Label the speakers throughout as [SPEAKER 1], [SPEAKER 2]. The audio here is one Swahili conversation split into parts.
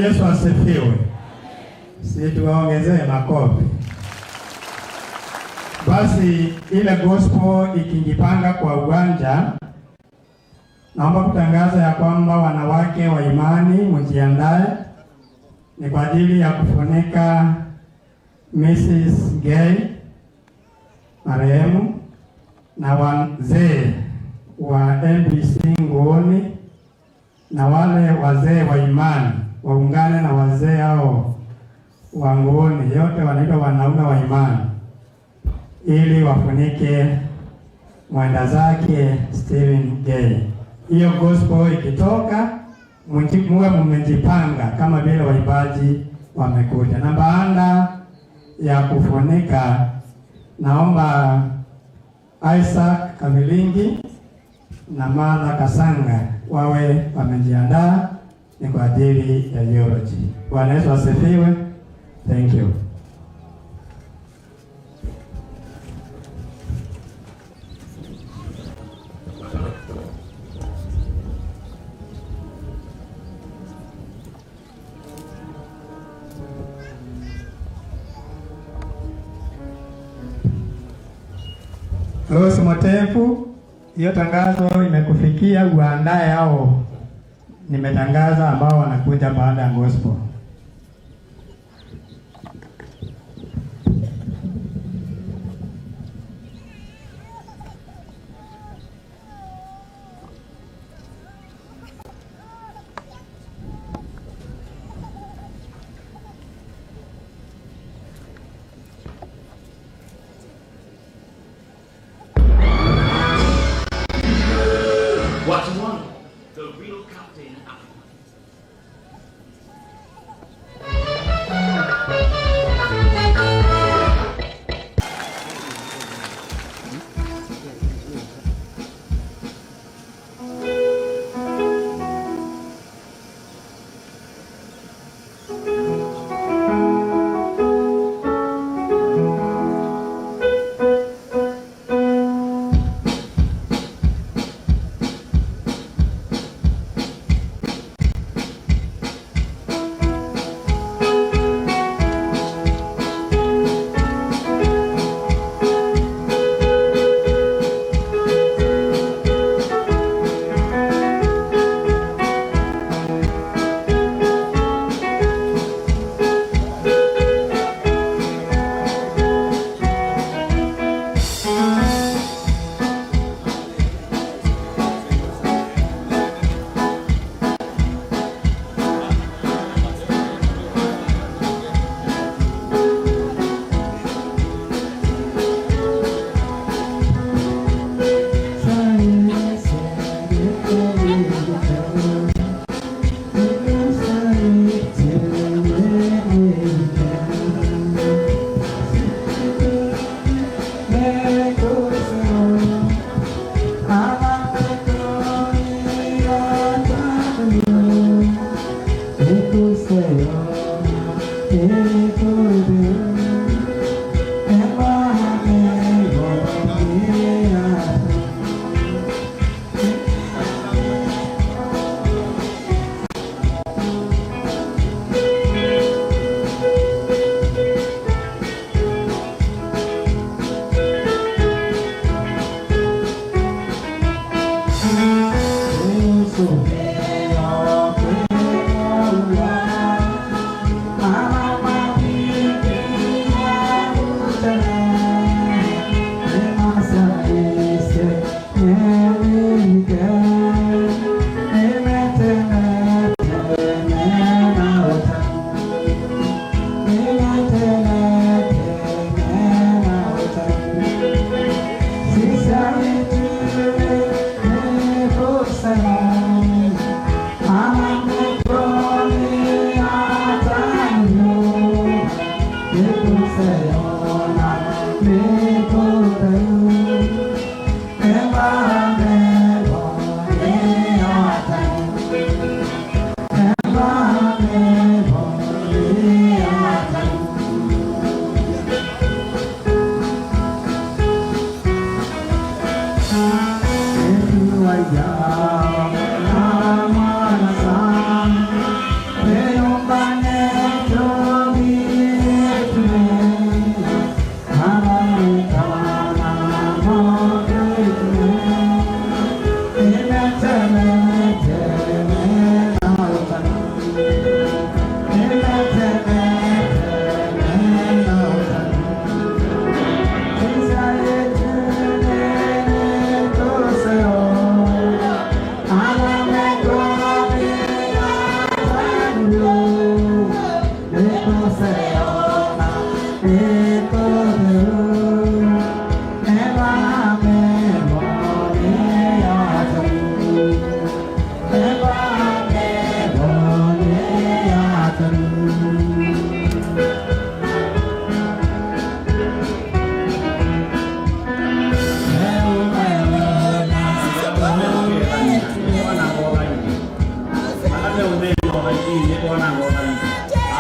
[SPEAKER 1] Yesu asifiwe. Si tuwaongezee makofi. Basi ile gospel ikijipanga kwa uwanja, naomba kutangaza ya kwamba wanawake wa imani mjiandae, ni kwa ajili ya kufunika Mrs. Gay marehemu na wazee wa MBC Nguoni na wale wazee wa imani waungane na wazee hao wa Nguoni, yote wanaitwa wanaume wa imani, ili wafunike mwenda zake Stephen Gay. Hiyo gospel ikitoka, muwe mmejipanga kama vile waimbaji wamekuja. Na baada ya kufunika, naomba Isaac Kamilingi na Martha Kasanga wawe wamejiandaa, ni kwa ajili ya eulogy. Bwana Yesu asifiwe. Thank you. Rose Motefu, hiyo tangazo imekufikia, uandae hao nimetangaza ambao wanakuja baada ya gospel.
[SPEAKER 2] What's one? The real captain.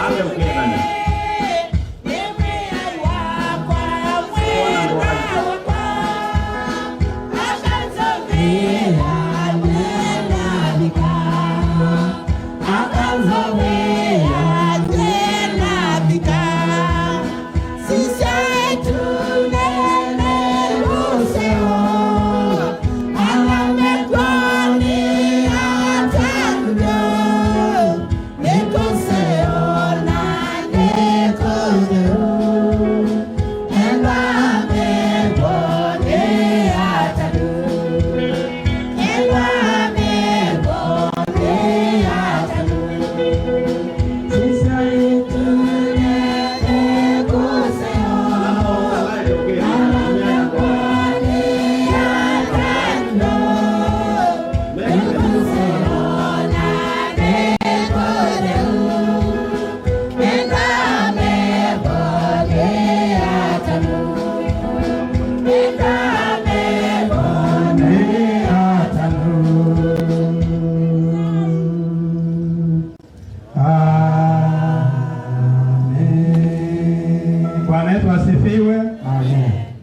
[SPEAKER 2] Ale ukenda.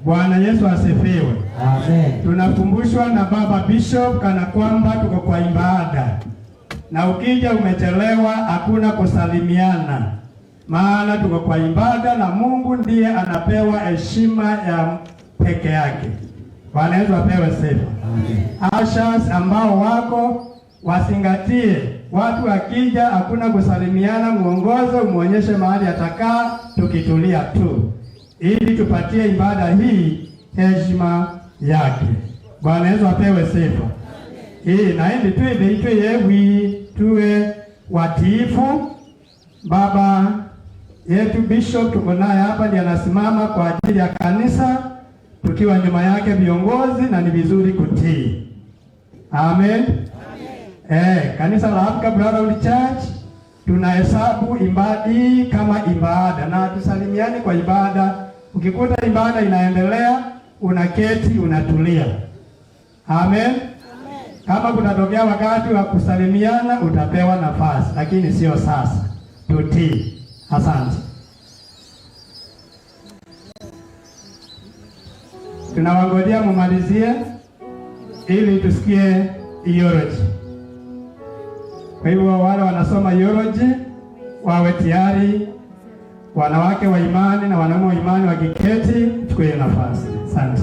[SPEAKER 1] Bwana Yesu asifiwe. Amen. Tunakumbushwa na Baba Bishop kana kwamba tuko kwa ibada. Na ukija umechelewa hakuna kusalimiana. Maana tuko kwa ibada na Mungu ndiye anapewa heshima ya peke yake. Bwana Yesu apewe sifa. Amen. Ashas ambao wako wasingatie. Watu wakija hakuna kusalimiana, muongozo umuonyeshe mahali atakaa tukitulia tu, ili tupatie ibada hii heshima yake. Bwana Yesu apewe sifa. Hii na hindi tuwe yewi tuwe watiifu. Baba yetu Bishop tuko naye hapa ndiye anasimama kwa ajili ya kanisa, tukiwa nyuma yake viongozi, na ni vizuri kutii. Amen. Kanisa la Africa Brotherhood Church tunahesabu ibada hii kama ibada na tusalimiani kwa ibada. Ukikuta ibada inaendelea, unaketi unatulia. Amen. Amen. Kama kunatokea wakati wa kusalimiana utapewa nafasi, lakini sio sasa. Tutii. Asante. Tunawangojea mumalizie ili tusikie theology. Kwa hivyo wale wanasoma theology wawe tayari, wanawake wa imani na wanaume wa imani wakiketi, chukue nafasi. Asante.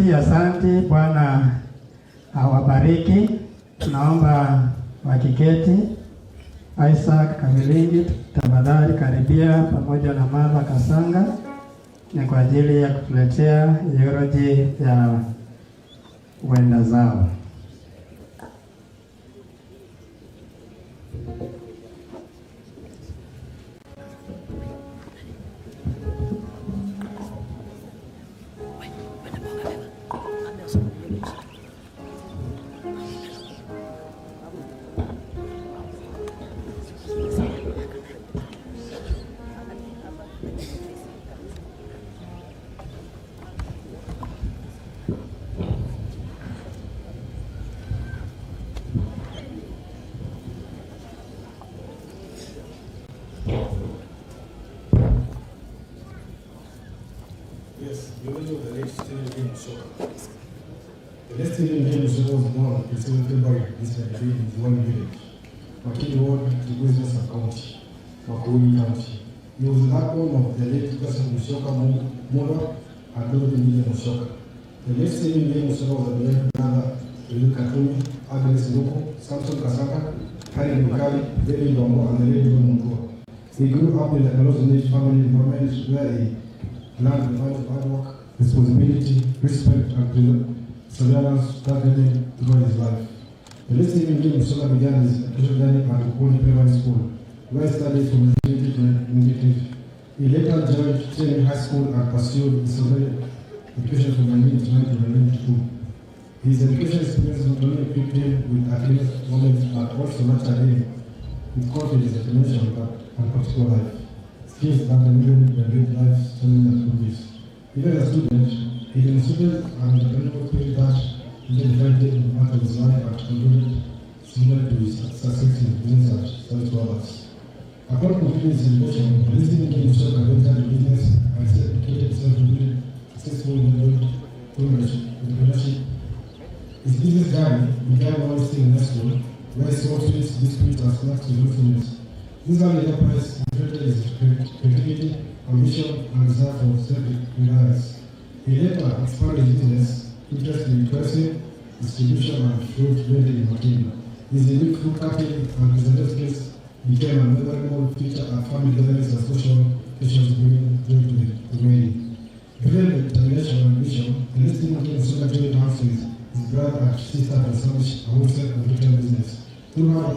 [SPEAKER 1] Basi asante, Bwana awabariki. Tunaomba wakiketi. Isaac Kamilingi, tafadhali karibia pamoja na Martha Kasanga ni kwa ajili ya kutuletea theology ya wenda zao.
[SPEAKER 3] Yes, the origin of the late Stephen King Musyoka. The late Stephen King Musyoka was born in February this country in one village, Makini Ward, Business County, Makueni County. He was the backbone of the late Joseph Musyoka Mulwa and Dorothy Miller Musyoka. The late Stephen King Musyoka was a beloved brother to Luke Katumi, Agnes Luko, Samson Kasaka, Harry Mukali, David Dombo, and the late John Mungo. He grew up in a close-knit family environment where he learned the value of hard work, responsibility, respect, and perseverance targeted throughout his life. The late Stephen King Musyoka began his education journey at Ukoni Primary School, where he studied from nativity to native. He later joined Training High School and pursued his education from 1999 to 1992. His education experience not only equipped him with academic knowledge but also nurtured him with confidence, determination, and practical life. Skills that enable the great life challenges and activities. Even as a student, he demonstrated an entrepreneurial spirit that differentiated in part of his life and contributed similar to his success in business and service to others. Upon completing his education, the listening to Musyoka entered the business and dedicated himself to building successful entrepreneurship. His business journey began while still in high school, where he sold sweets, biscuits, and snacks to local students. This early enterprise demonstrated his creativity, ambition, and desire for self-reliance. He later expanded his business, interest in pricing, distribution, and fruit vending in Makini. His unique food cutting and presentation skills became a memorable feature at family gatherings and social occasions during the community. Given the determination and ambition, the late Stephen King Musyoka joined hands with his brother and sister to establish a wholesale and retail business. Through hard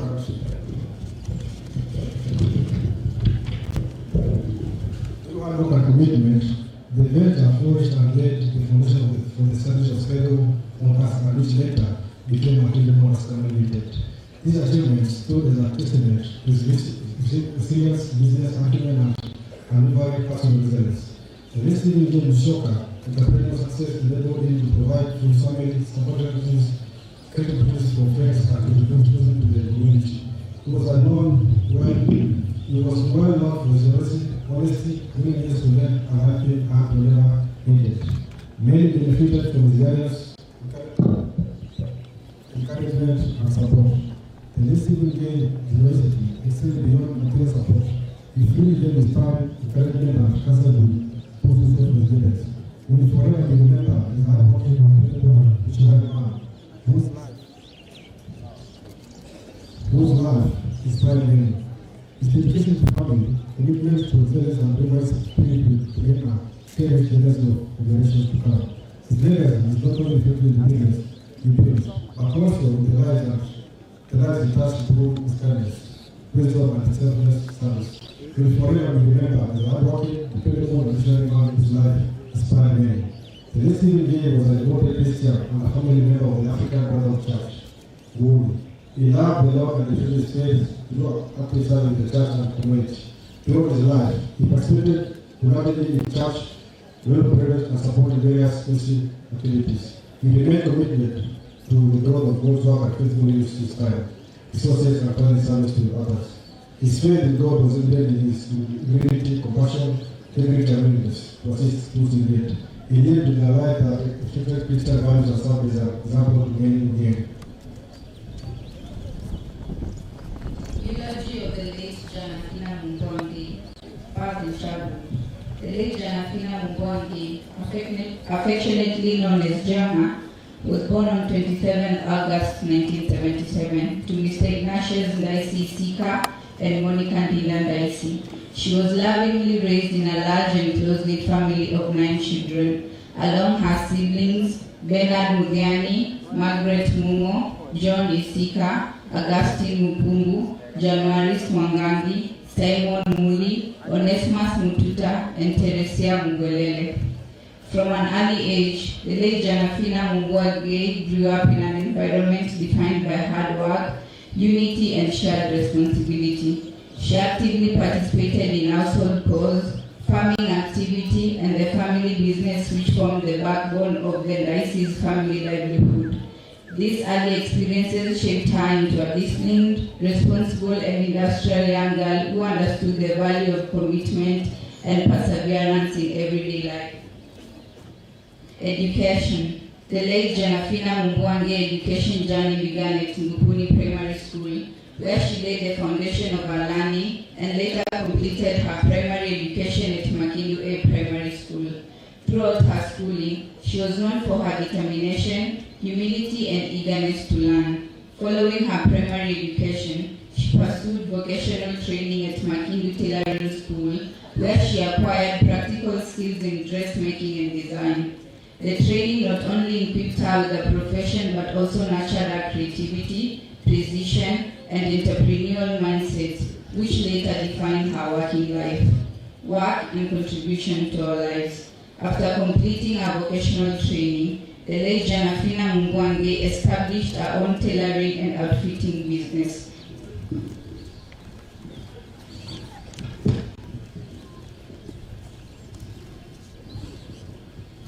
[SPEAKER 3] work and commitment, the venture flourished and laid the foundation for the establishment of Skygo Motors, and which later became Makini Motors Company Limited. These achievements stood as a testament to his resilience, business acumen, and very personal resilience. The late Stephen King Musyoka entrepreneurial success enabled him to provide for his family, supported business, created business for friends, and contributed to the community. He was well known for his honesty, willingness to learn, and helping out whenever needed. Many benefited from his various encouragement and support. The late Stephen King University extended beyond material support. He freely gave his time, encouragement, and counsel to put himself to students. We will forever be remembered as a hardworking and credible visionary man whose life inspired many. His dedication to family, commitment to excellence, and rigorous spirit will create a scale legacy of generations to come. His legacy is not only reflected in the business he builds, but also in the lives he touched through his kindness, wisdom, and selfless service. He will forever be remembered as a hardworking, dependable, and visionary man whose life inspired many. The late Stephen King was a devoted Christian and a family member of the African Brotherhood Church. He loved the Lord and defended his faith throughout active service in the church and community. Throughout his life, he participated united in church, well-prepared, and supported various Christian activities. He remained committed to the growth of God's work and faithfully used his time, resources, and talent service to others. His faith in God was embedded in his humility, compassion, integrity, and willingness to assist those in need. He lived in a life that reflected Christian values and served as an example to many who knew him.
[SPEAKER 4] Eulogy of the late John Akina Muntongi, birth in childhood. The late Janafina Mugwangi, affectionately known as Jama, was born on 27 August 1977 to Mr. Ignatius Ndaisi Sika and Monica Ndila Ndaisi. She was lovingly raised in a large and close-knit family of 9 children. Along her siblings, Bernard Mugiani, Margaret Mumo, John Isika, Augustine Mupumbu, Januaris Mwangangi, Simon Muli, Onesimus Mututa, and Teresia Mugwelele. From an early age, the late Janafina Mugwage grew up in an environment defined by hard work, unity, and shared responsibility. She actively participated in household chores, farming activity, and the family business, which formed the backbone of the Ndaisi's family livelihood. These early experiences shaped her into a disciplined, responsible, and industrial young girl who understood the value of commitment and perseverance in everyday life. Education. The late Janafina Mugwangi education journey began at Ngupuni Primary School, where she laid the foundation of her learning and later completed her primary education at Makindu A Primary School. Throughout her schooling, she was known for her determination, humility, and eagerness to learn. Following her primary education, she pursued vocational training at Makindu Tailoring School, where she acquired practical skills in dressmaking and design. The training not only equipped her with a profession but also nurtured her creativity, precision, and entrepreneurial mindset, which later defined her working life, work, and contribution to our lives. After completing her vocational training, the late Janafina Mugwangi established her own tailoring and outfitting business.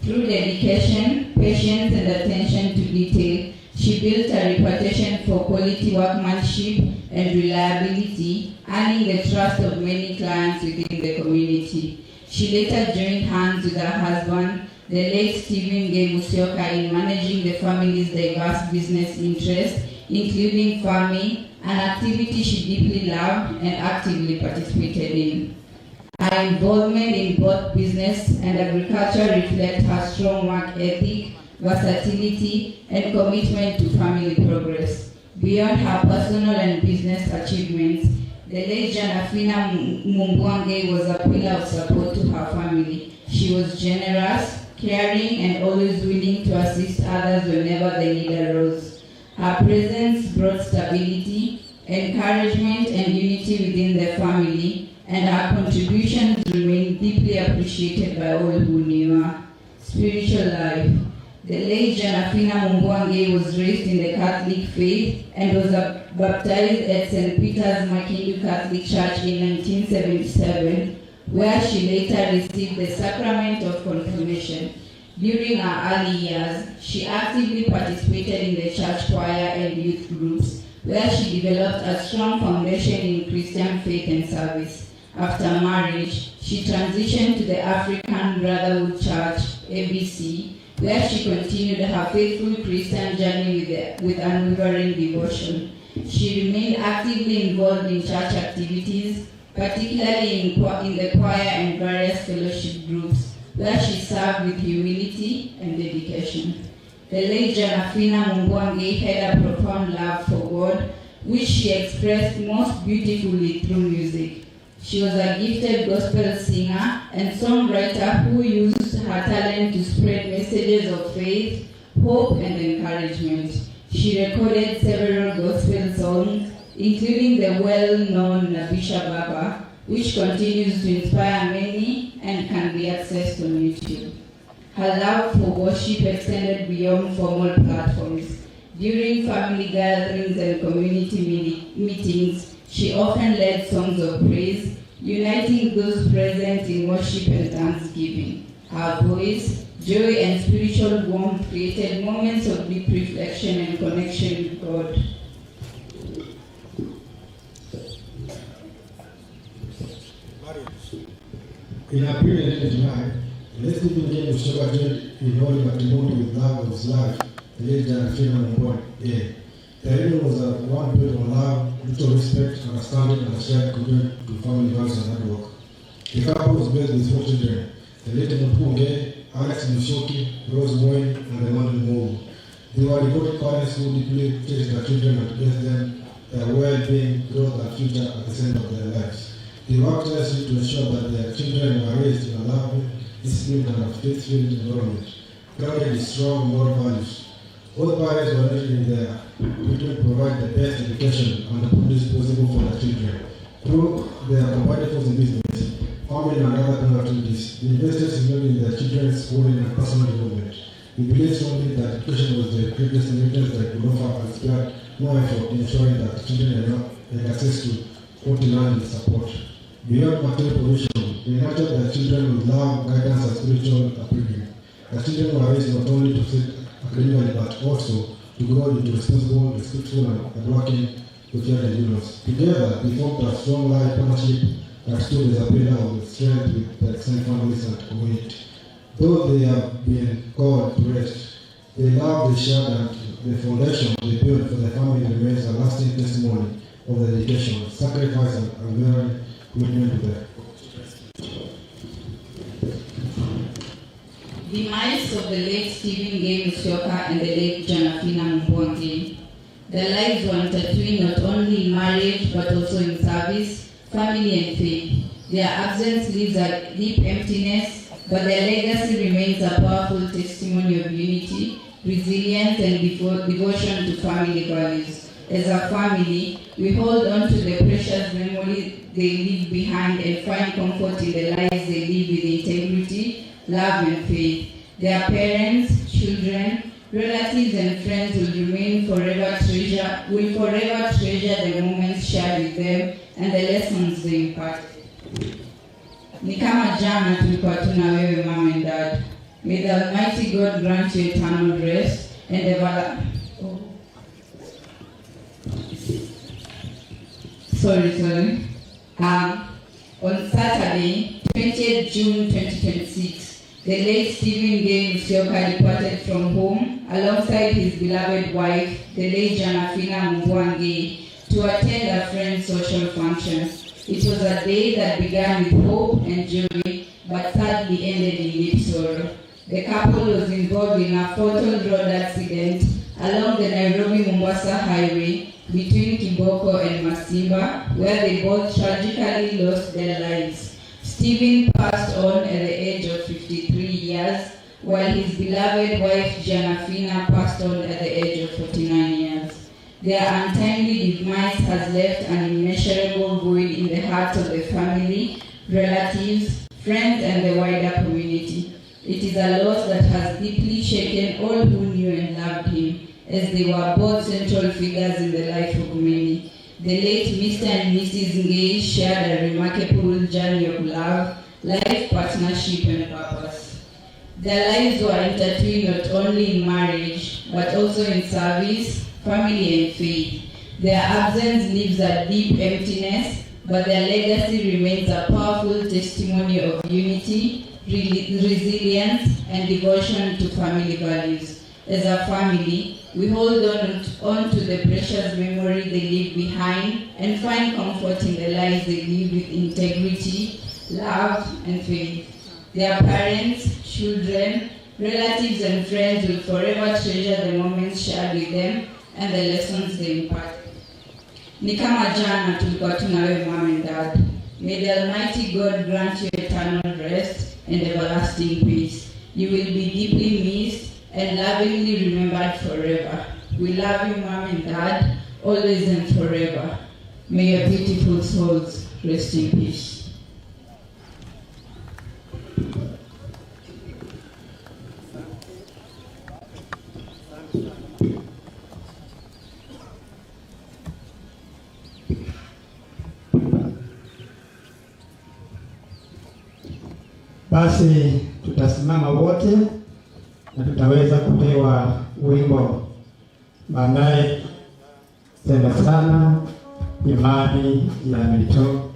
[SPEAKER 4] Through dedication, patience, and attention to detail, she built a reputation for quality workmanship and reliability, earning the trust of many clients within the community. She later joined hands with her husband, the late Stephen Gay Musyoka, in managing the family's diverse business interests, including farming, an activity she deeply loved and actively participated in. Her involvement in both business and agriculture reflects her strong work ethic, versatility, and commitment to family progress. Beyond her personal and business achievements, the late Janafina Mugwangi was a pillar of support to her family. She was generous, caring, and always willing to assist others whenever the need arose. Her presence brought stability, encouragement, and unity within the family, and her contributions remain deeply appreciated by all who knew her. Spiritual life. The late Janafina Mugwangi was raised in the Catholic faith and was baptized at St. Peter's Makindu Catholic Church in 1977, where she later received the sacrament of confirmation. During her early years, she actively participated in the church choir and youth groups, where she developed a strong foundation in Christian faith and service. After marriage, she transitioned to the African Brotherhood Church, ABC, where she continued her faithful Christian journey with unwavering devotion. She remained actively involved in church activities, particularly in the choir and various fellowship groups, where she served with humility and dedication. The late Janafina Mugwangi had a profound love for God, which she expressed most beautifully through music. She was a gifted gospel singer and songwriter who used her talent to spread messages of faith, hope, and encouragement. She recorded several gospel songs, including the well-known Nabisha Baba, which continues to inspire many and can be accessed on YouTube. Her love for worship extended beyond formal platforms. During family gatherings and community meetings, she often led songs of praise, uniting those present in worship and thanksgiving. Her voice, joy, and spiritual warmth created moments of deep reflection and connection with God.
[SPEAKER 3] In April 1999, the late Stephen Gay Musyoka joined in holy matrimony with love of his life, the late Janafina Mugwangi. The union was one built on love, mutual respect, understanding, and a shared commitment to family values and hard work. The couple was blessed with 4 children, the late Mpunge, Alex Mushoki, Rose Moy, and Emmanuel Moore. They were devoted parents who deeply cherished their children and blessed them their well-being, growth, and future at the center of their lives. They worked tirelessly to ensure that their children were raised in a loving, disciplined, and faith-filled environment, grounded in strong moral values. Both parents were ready in their duty to provide the best education and the privilege possible for their children. Through their combined efforts in business, family, and other activities, they invested significantly in their children's schooling and personal development. We believe strongly that education was the greatest inheritance that could offer and spare more effort in ensuring that children had access to quality learning and support. Beyond material provision, they nurtured their children with love, guidance, and spiritual upbringing. Their children were raised not only to succeed academically but also to grow into responsible, respectful, and working with young individuals. Together, they formed a strong life partnership that stood as a pillar of strength with their extended families and community. Though they have been called to rest, the love they shared and the foundation they built for their family remains a lasting testimony of their dedication, sacrifice, and unwavering commitment to them.
[SPEAKER 4] The minds of the late Stephen Gay Musyoka and the late Janafina Mbwangi. Their lives were intertwined not only in marriage but also in service, family, and faith. Their absence leaves a deep emptiness, but their legacy remains a powerful testimony of unity, resilience, and devotion to family values. As a family, we hold on to the precious memory they leave behind and find comfort in the lives they live with integrity, love, and faith. Their parents, children, relatives, and friends will forever treasure the moments shared with them and the lessons they impart. Ni kama jana tulikuwa tuna wewe, mom and dad. May the Almighty God grant you eternal rest and on Saturday, 20th June 2026, the late Stephen Gay Musyoka departed from home alongside his beloved wife, the late Janafina Mbwangi, to attend a friend's social functions. It was a day that began with hope and joy, but sadly ended in deep sorrow. The couple was involved in a fatal road accident along the Nairobi-Mombasa highway between Kiboko and Masimba, where they both tragically lost their lives. Stephen passed on at the age of 53 years, while his beloved wife Janafina passed on at the age of 49 years. Their untimely demise has left an immeasurable void in the hearts of the family, relatives, friends, and the wider community. It is a loss that has deeply shaken all who knew and loved him, as they were both central figures in the life of many. The late Mr. and Mrs. Ngei shared a remarkable journey of love, life, partnership, and purpose. Their lives were intertwined not only in marriage, but also in service, family, and faith. Their absence leaves a deep emptiness, but their legacy remains a powerful testimony of unity, resilience, and devotion to family values. As a family, we hold on to the precious memory they leave behind and find comfort in the lives they live with integrity, love, and faith. Their parents, children, relatives, and friends will forever treasure the moments shared with them and the lessons they impart. Ni kama jana tulikuwa tuna wewe, mom and dad. May the Almighty God grant you eternal rest and everlasting peace. You will be deeply missed and lovingly remembered forever. We love you, mom and dad, always and forever. May your beautiful souls rest in peace.
[SPEAKER 1] Basi tutasimama wote na tutaweza kupewa wimbo baadaye. Sema sana imani ya mito.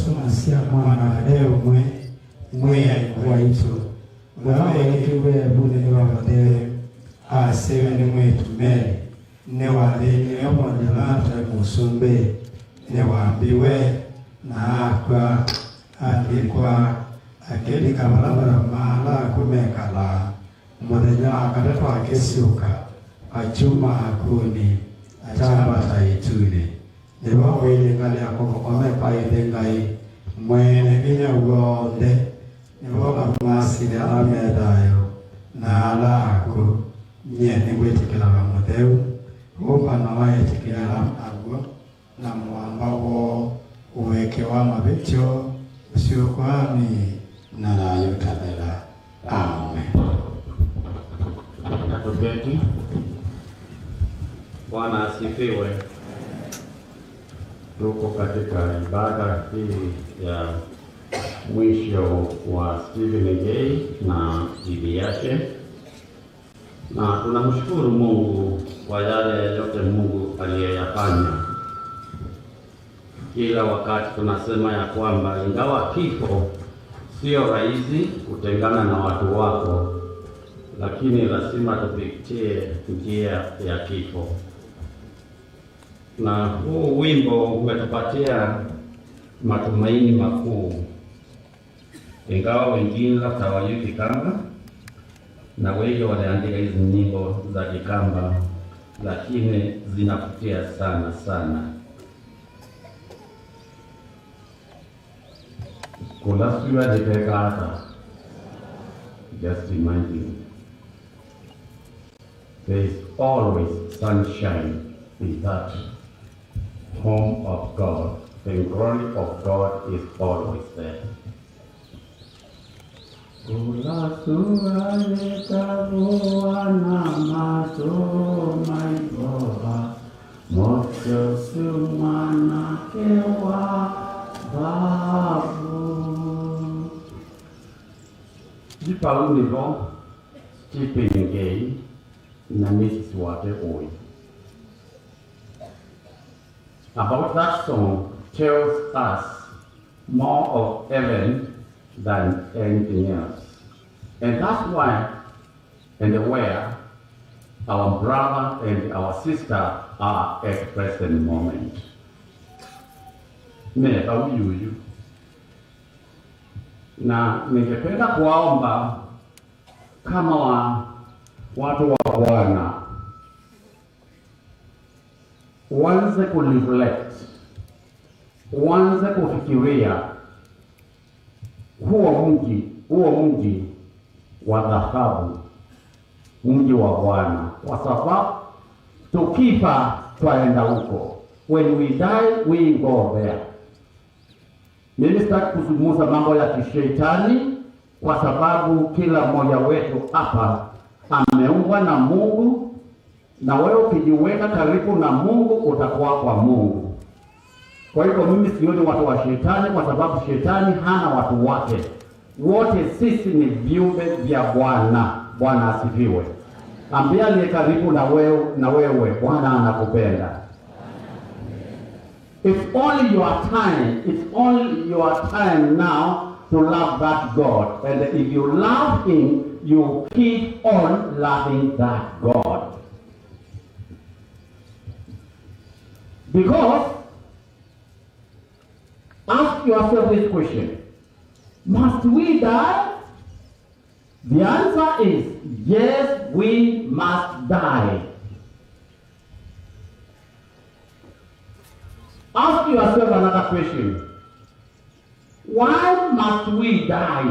[SPEAKER 1] soma sia mwana leo mwe alikuwa itu mwe kiwe bune ni wabade asewe ni mwe tumele ne wale ni wabadilata musumbe ne wambiwe na akwa alikuwa akeli kabalabara mala kumekala mudenya akatatu akesiuka achuma akuni achamba taituni Dewa wele ngale akoko ome paide ngai mwene kinya ugonde Dewa kamasile alamedayo na ala ako nyene wetikila kamudeu Upa na waetikila ako na mwamba wo uweke wa mabicho usiukwami na la yutabela. Amen.
[SPEAKER 2] Tuketi. Bwana asifiwe. Tuko katika ibada hii ya mwisho wa Stephen Ngei na bibi yake, na tunamshukuru Mungu kwa yale yote Mungu aliyeyafanya. Kila wakati tunasema ya kwamba ingawa kifo sio rahisi kutengana na watu wako, lakini lazima tupitie njia ya kifo. Na huu wimbo umetupatia matumaini makuu, ingawa wengine labda hawajui Kikamba na wengi waliandika hizi nyimbo za Kikamba, lakini zinavutia sana sana. Kulasiwa nipekata, just imagine, there is always sunshine in that home of God. The glory of God is always there. Kulasiwa nikabuana matumaini moto sumana kewa babu. Jipa univo Stephen Ngei na Mrs. Wate Oi. About that song tells us more of heaven than anything else. And that's why and where our brother and our sister are at present moment. Yuyu. Na ningependa kuwaomba kama watu wa Bwana uanze kureflect, uanze kufikiria huo mji wa dhahabu, mji wa Bwana, kwa sababu tukifa twaenda huko. When we die we go there. Mimi sitaki kuzungumza mambo ya kishetani, kwa sababu kila mmoja wetu hapa ameumbwa na Mungu, na wewe ukijiweka karibu na Mungu utakuwa kwa Mungu. Kwa hivyo mimi sioni watu wa shetani, kwa sababu shetani hana watu wake. Wote sisi ni viumbe vya Bwana. Bwana asifiwe. Ambia aliye karibu na wewe Bwana anakupenda. It's only your time now to love that God. And if you love Him, you keep on loving that God. Because, ask yourself this question: must we die? The answer is yes, we must die. Ask yourself another question: why must we die?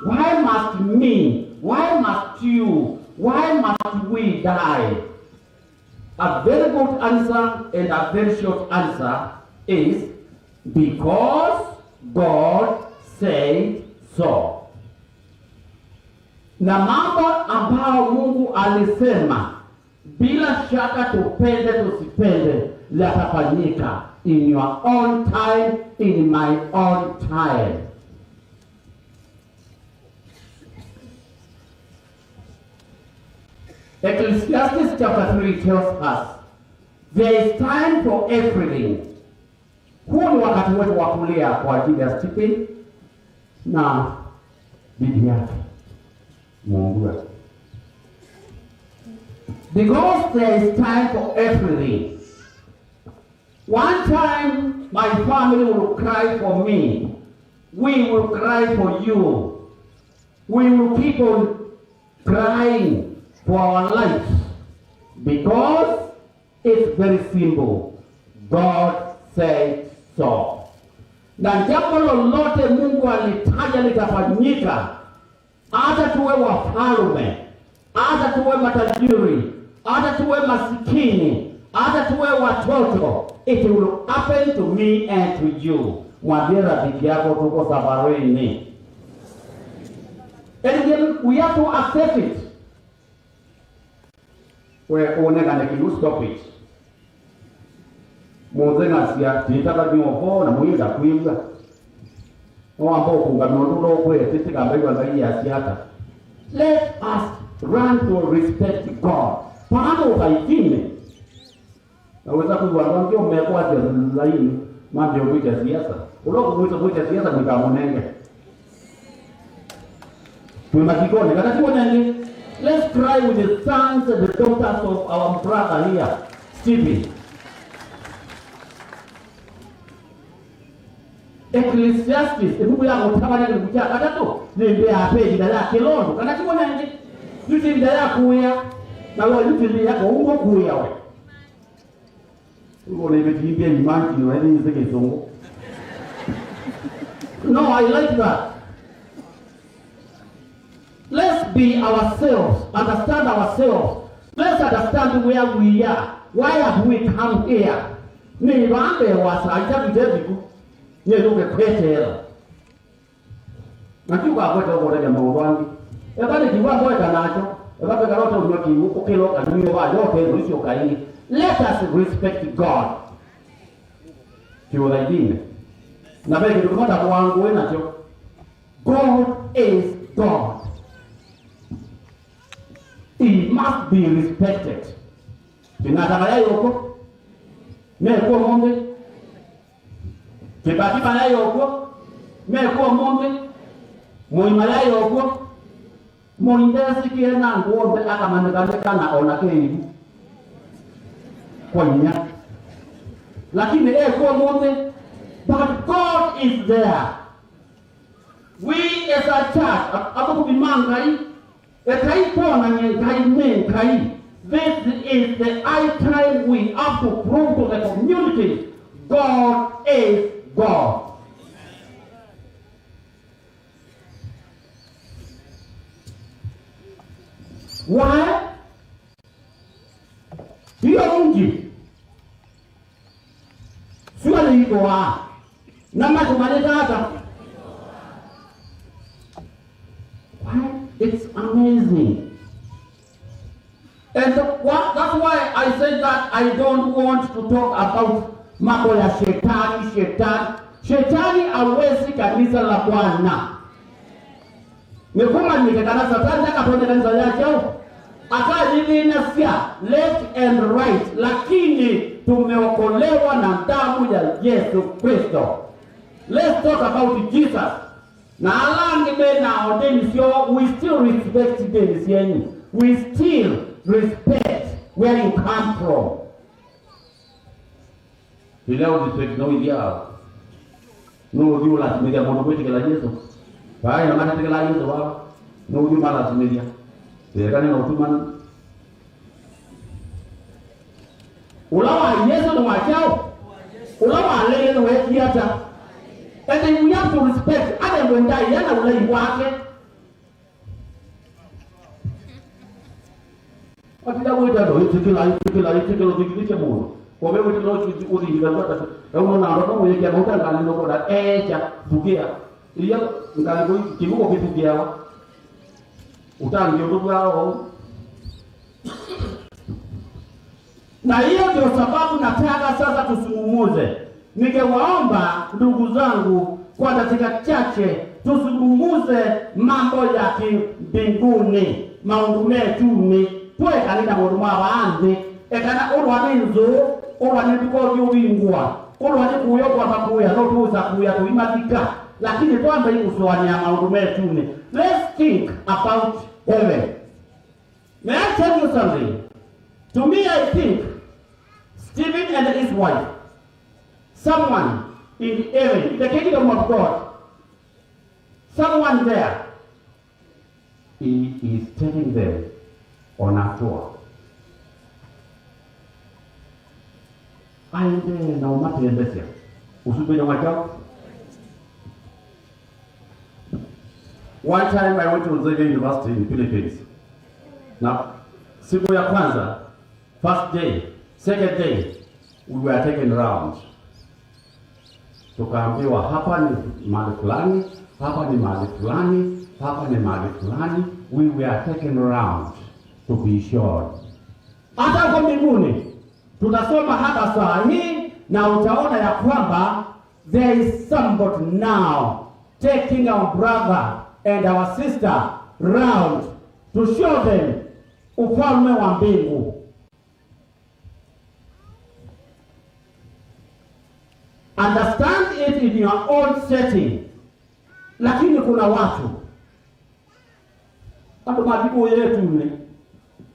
[SPEAKER 2] Why must me? Why must you? Why must we die? A very good answer and a very short answer is because God said so. Na mambo ambayo Mungu alisema, bila shaka tupende tusipende, yatafanyika in your own time, in my own time. Ecclesiastes chapter 3 tells us there is time for everything, Huu ni wakati wetu wa kulia kwa ajili ya Stephen na bibi yake Mungu. Because there is time for everything. One time my family will cry for me. We will cry for you. We will keep on crying for our lives. Because it's very simple. God said so. Na jambo lolote Mungu alitaja litafanyika. Hata tuwe wafalme, hata tuwe matajiri, hata tuwe masikini, hata tuwe watoto, it will happen to me and to you. Mwambie rafiki yako tuko safarini. And then we have to accept it. Onekane kilu stop it. Mwenga siya titaka nyofo na mwida kuiga. Oambo kungamino tulo kwe titika mbele ngai ya siata. Let us run to respect God. Paano ukaitime. Naweza kuwa ngio mmekuwa laini mambo ya kuita siasa. Uloko kuita siasa mkamonenge. Tumakikone kata tuonenge. Let's cry with the sons and the daughters of our brother here, Stephen. Ecclesiastes, ebuku ya mutabana kukucha katatu, nembe ape bidala kilondo. Kana kibona nje? Yuti bidala kuya, na wa yuti yako ungo kuya we. Ungo lebe timbia imanji no eni zeke songo. No, I like that. Let's be ourselves, understand ourselves. Let's understand where we are. Why have we come here? Ni bande wasaita bidebiku. Nye luke kwetela. Nakiwa kweta kwa ya mwangi. Ebale kiwa kweta nacho. Ebale karota unyoki ukelo kanyo ba yote rulisho kai. Let us respect God. Kiwa dine. Na bali tukumata kwangu nacho. God is God. He must be respected. Binataka yoko. Meko monde. Kibaki bana yoko. Meko monde. Moimala yoko. Moindesi kiena ngombe akamanekana na ona keibu. Konya. Lakini eko monde. But God is there. We as a church, abakubimangai this is the high time we have to prove to the community God is God. Why? Hiyo mji sio liko wa na matumaleta hata. It's amazing. And that's why I said that I don't want to talk about mambo ya shetani. Shetani hawezi kanisa la Bwana. Nikoma nikakana Satani akaponda kanisa yake. Akajili nasia left and right, lakini tumeokolewa na damu ya Yesu Kristo. Let's talk about Jesus. Na alangi bena odenisio, we still respect denisieni. We still respect where you come from. Bila respect no idea. No diu la media mono kweti kala Yesu. Bai na mana kala Yesu wa. No diu mala media. Dekane no tumana. Ulawa Yesu no wachao. Ulawa lele no wekiata. And then we have to respect other when die yana ulai wake. Atida wita do itikila dikiliche mu. Kwa wewe ndio udi ngalota. Ewo na ndo mo yeke mota ngani ndo koda echa tukia. Iya ngani ko kibuko kitukia. Utangi ndo wao. Na hiyo ndio sababu nataka sasa tusungumuze. Ningewaomba ndugu zangu kwa dakika chache tusungumuze mambo ya kimbinguni, maundume tuni, tuwe kanina mwaduma waanzi, ekana urwa ninzo, urwa nipiko yubingwa, Kwa wale kuyo kwa makuya no tuza kuya tuimatika lakini kwamba hii kuswania maundu metune. Let's think about heaven. May I tell you something? To me, I think Stephen and his wife, someone in heaven, in the kingdom of God, someone there, he is taking them on a tour. Aende na umati endesha. Usubiri wachao. One time I went to Xavier University in the Philippines. Now, siku ya kwanza, first day, second day, we were taken around. Tukaambiwa hapa ni mahali fulani, hapa ni mahali fulani, hapa ni mahali fulani. We were taken around to be sure. Hata kwa mbinguni, tutasoma hapa saa hii na utaona ya kwamba there is somebody now taking our brother and our sister round to show them ufalme wa mbingu. Understand it in your own setting. Lakini kuna watu hapo majibu yetu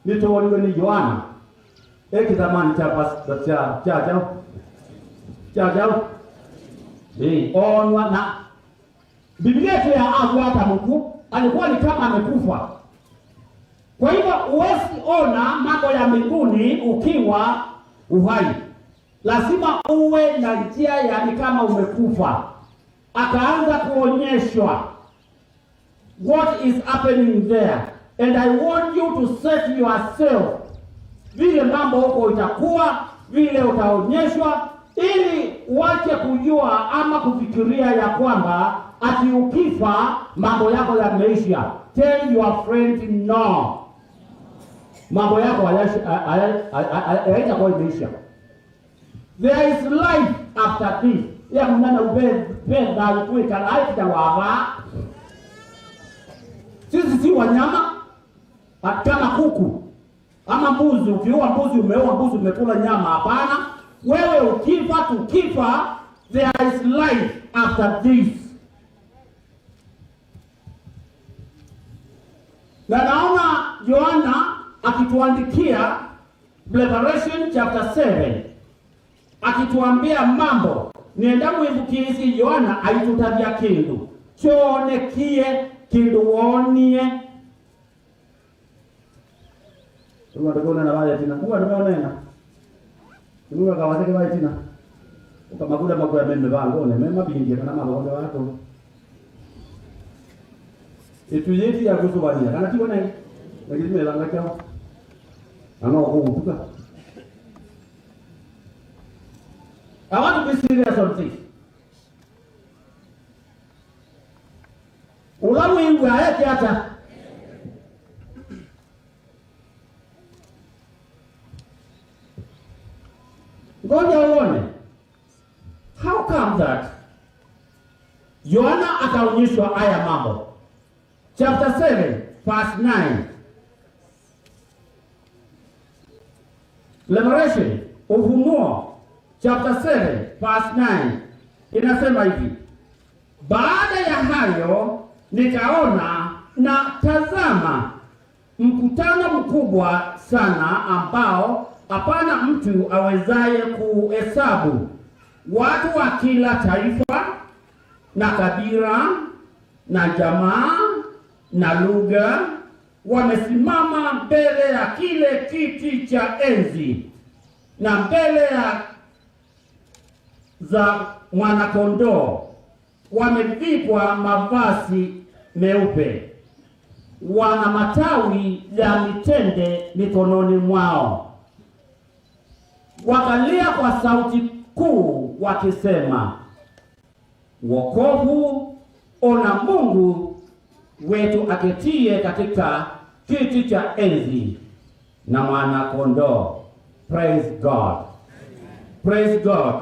[SPEAKER 2] ni tuone ni Yohana zamani cha onwa na Biblia yetu ya Agwata Mungu alikuwa ni kama amekufa. Kwa hivyo huwezi ona mambo ya mbinguni ukiwa uhai. Lazima uwe na njia yani kama umekufa. Akaanza kuonyeshwa what is happening there. And I want you to set yourself vile mambo huko itakuwa, vile utaonyeshwa, ili uache kujua ama kufikiria ya kwamba ati ukifa mambo yako yameisha. Tell your friend no. Mambo yako hayatakuwa imeisha. There is life after this. Ya mnana ubeda kuweka life na wava. Sisi si wanyama kama kuku ama mbuzi. Ukiua mbuzi umeua mbuzi umekula nyama, hapana. Wewe ukifa tukifa, there is life after this. Na naona Yohana akituandikia Revelation chapter 7 akituambia mambo niendamu hizi Yohana aitutabia kindu chonekie kindu wonie. Tunataka na wale tena huwa tumeonena tunga kawateke wale tena kama kuda makoya meme bango ne mema bingi kana mabondo wako etu yeti ya kusobania kana tiona hii lakini melanga kwa ana kuutuka. I want to be serious on this. Ulamu ingu ayake hata ngoja uone. How come that Yohana akaonyeshwa haya mambo? Chapter 7 verse 9. Revelation, Ufunuo chapter 7 verse 9 inasema hivi: baada ya hayo nikaona na tazama mkutano mkubwa sana ambao hapana mtu awezaye kuhesabu, watu wa kila taifa na kabila na jamaa na lugha, wamesimama mbele ya kile kiti cha enzi na mbele ya za mwanakondoo. Wamevikwa mavazi meupe, wana matawi ya mitende mikononi mwao, wakalia kwa sauti kuu wakisema, wokovu ona Mungu wetu aketie katika kiti cha enzi na mwanakondoo. Praise God. Praise God.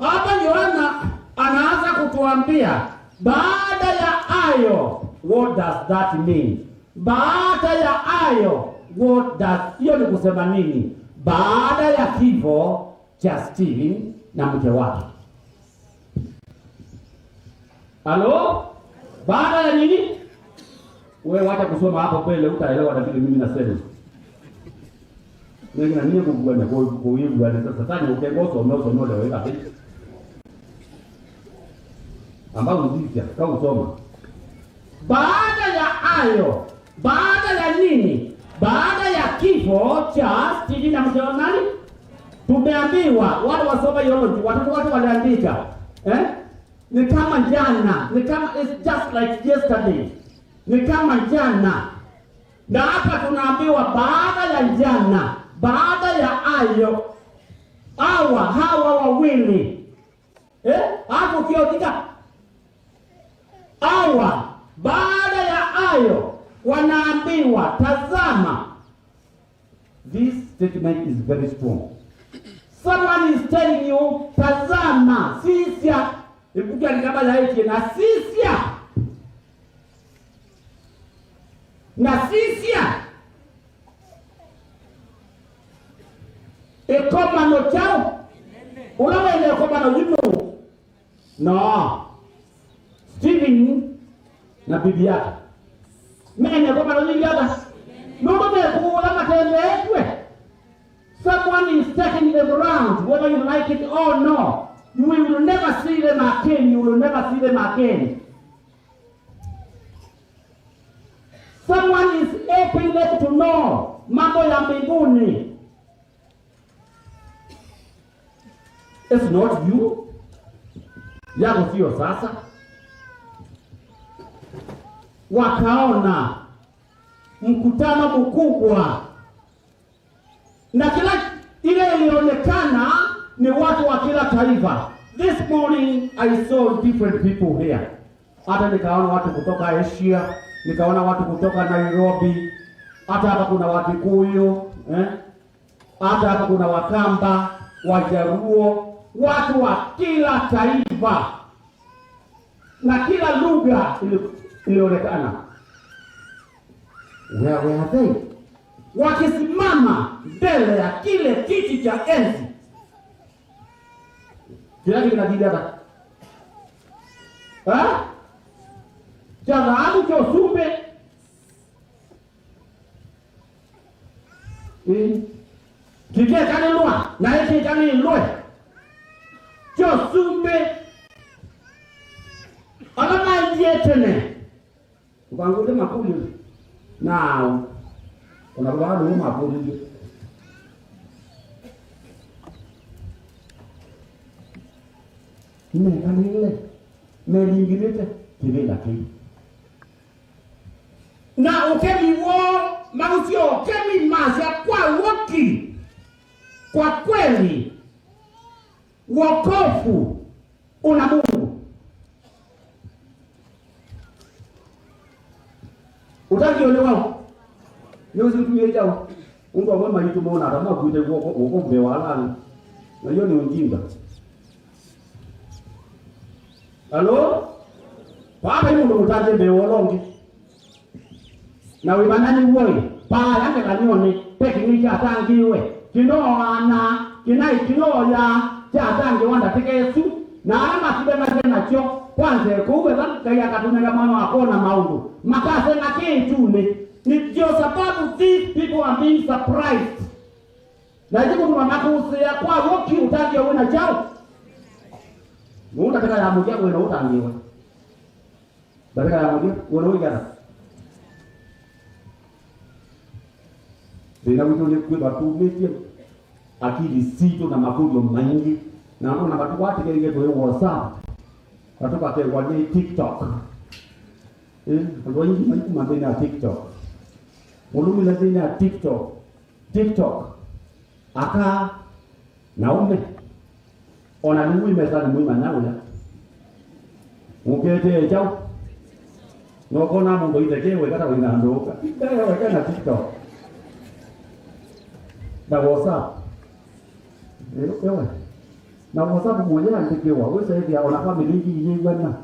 [SPEAKER 2] Hapa Yohana anaanza kutuambia baada ya hayo. What does that mean? Baada ya hayo, what does, hiyo ni kusema nini? Baada ya kifo cha Stephen na mke wake. Halo? Baada ya nini? Wewe wacha kusoma hapo mbele utaelewa na vile mimi nasema. Mimi na nini kugwana kwa hiyo bwana sasa tani ukengoso umeosoma leo weka hivi. Ambao mziki kama usoma. Baada ya hayo, baada ya nini? Baada ya kifo cha Stephen na mke wake nani? Tumeambiwa watu wasoma theology, watu waliandika, ni kama jana, ni kama it's just like yesterday. Ni kama jana. Na hapa tunaambiwa baada ya jana, baada ya hayo, hawa wawili. Hapo kiandika baada ya hayo wanaambiwa, tazama. This statement is very strong. Someone is telling you, tazama, sisia. Ikuja ni kama laiti na sisia. Na sisia. Ekomano chao. Unawele ekomano yuno. No. Stephen na bibi yake. Mene ekomano bibi yake. Nuno mekula matende etwe. Someone is taking them around, whether you like it or not. You will never see them again. You will never see them again. Someone is helping them to know mambo ya mbinguni. It's not you. Yako sio sasa. Wakaona mkutano mkubwa. Na kila ile ilionekana ni watu wa kila taifa. This morning I saw different people here. Hata nikaona watu kutoka Asia, nikaona watu kutoka Nairobi, hata hapa kuna Wakikuyu, hata hapa kuna Wakamba, Wajaruo, watu wa kila taifa na kila lugha ilionekana. Where were they? Wakisimama mbele ya kile kiti cha enzi. Kila kitu kinadili hapa. Cha dhahabu cha usumbe. Kike kanilua na hiki kanilue. Cha usumbe. Alama yetene. Ubangude makuli. Now unababa ndio mapoli. Nime kanile. Melingilete kibela kii. Na ukemi wo magusio ukemi mazia kwa woki. Kwa kweli wokovu una Mungu. Utakiolewa. Yozi tuye jao. Mungu amwema yitu muona kama kuite woko mbe wala. Na hiyo ni ujinga. Halo? Papa yuko utaje mbe wolongi. Na wibanani uwe. Pa yake kanione tekniki atangiwe. Kinoana, kinai kinoya, cha atangi wanda tekesu. Na alama kibema nacho kwanza kuwe kaya katunga mwana akona maundu. Makase na kitune. Ndio sababu these people are being surprised. Na jibu mamakusi ya kwa woki utaje wewe chao. Mungu ataka ya mmoja wewe utangiwe. Baraka ya mmoja wewe unigana. Bila mtu kwa watu metia akili sito na makundi mengi na naona watu wote kile kwa WhatsApp. Watu pate kwa TikTok. Ndio hivi mambo ya TikTok. Mulumi lazima TikTok. Aka naume. Ona nui mesani mui manaula. Ukete chao. Nokona mungu itekewe kata winandoka. Ndio weka na TikTok. Na WhatsApp. Ewe. Na WhatsApp mmoja andikiwa. Wewe sasa hivi ona familia hii bwana.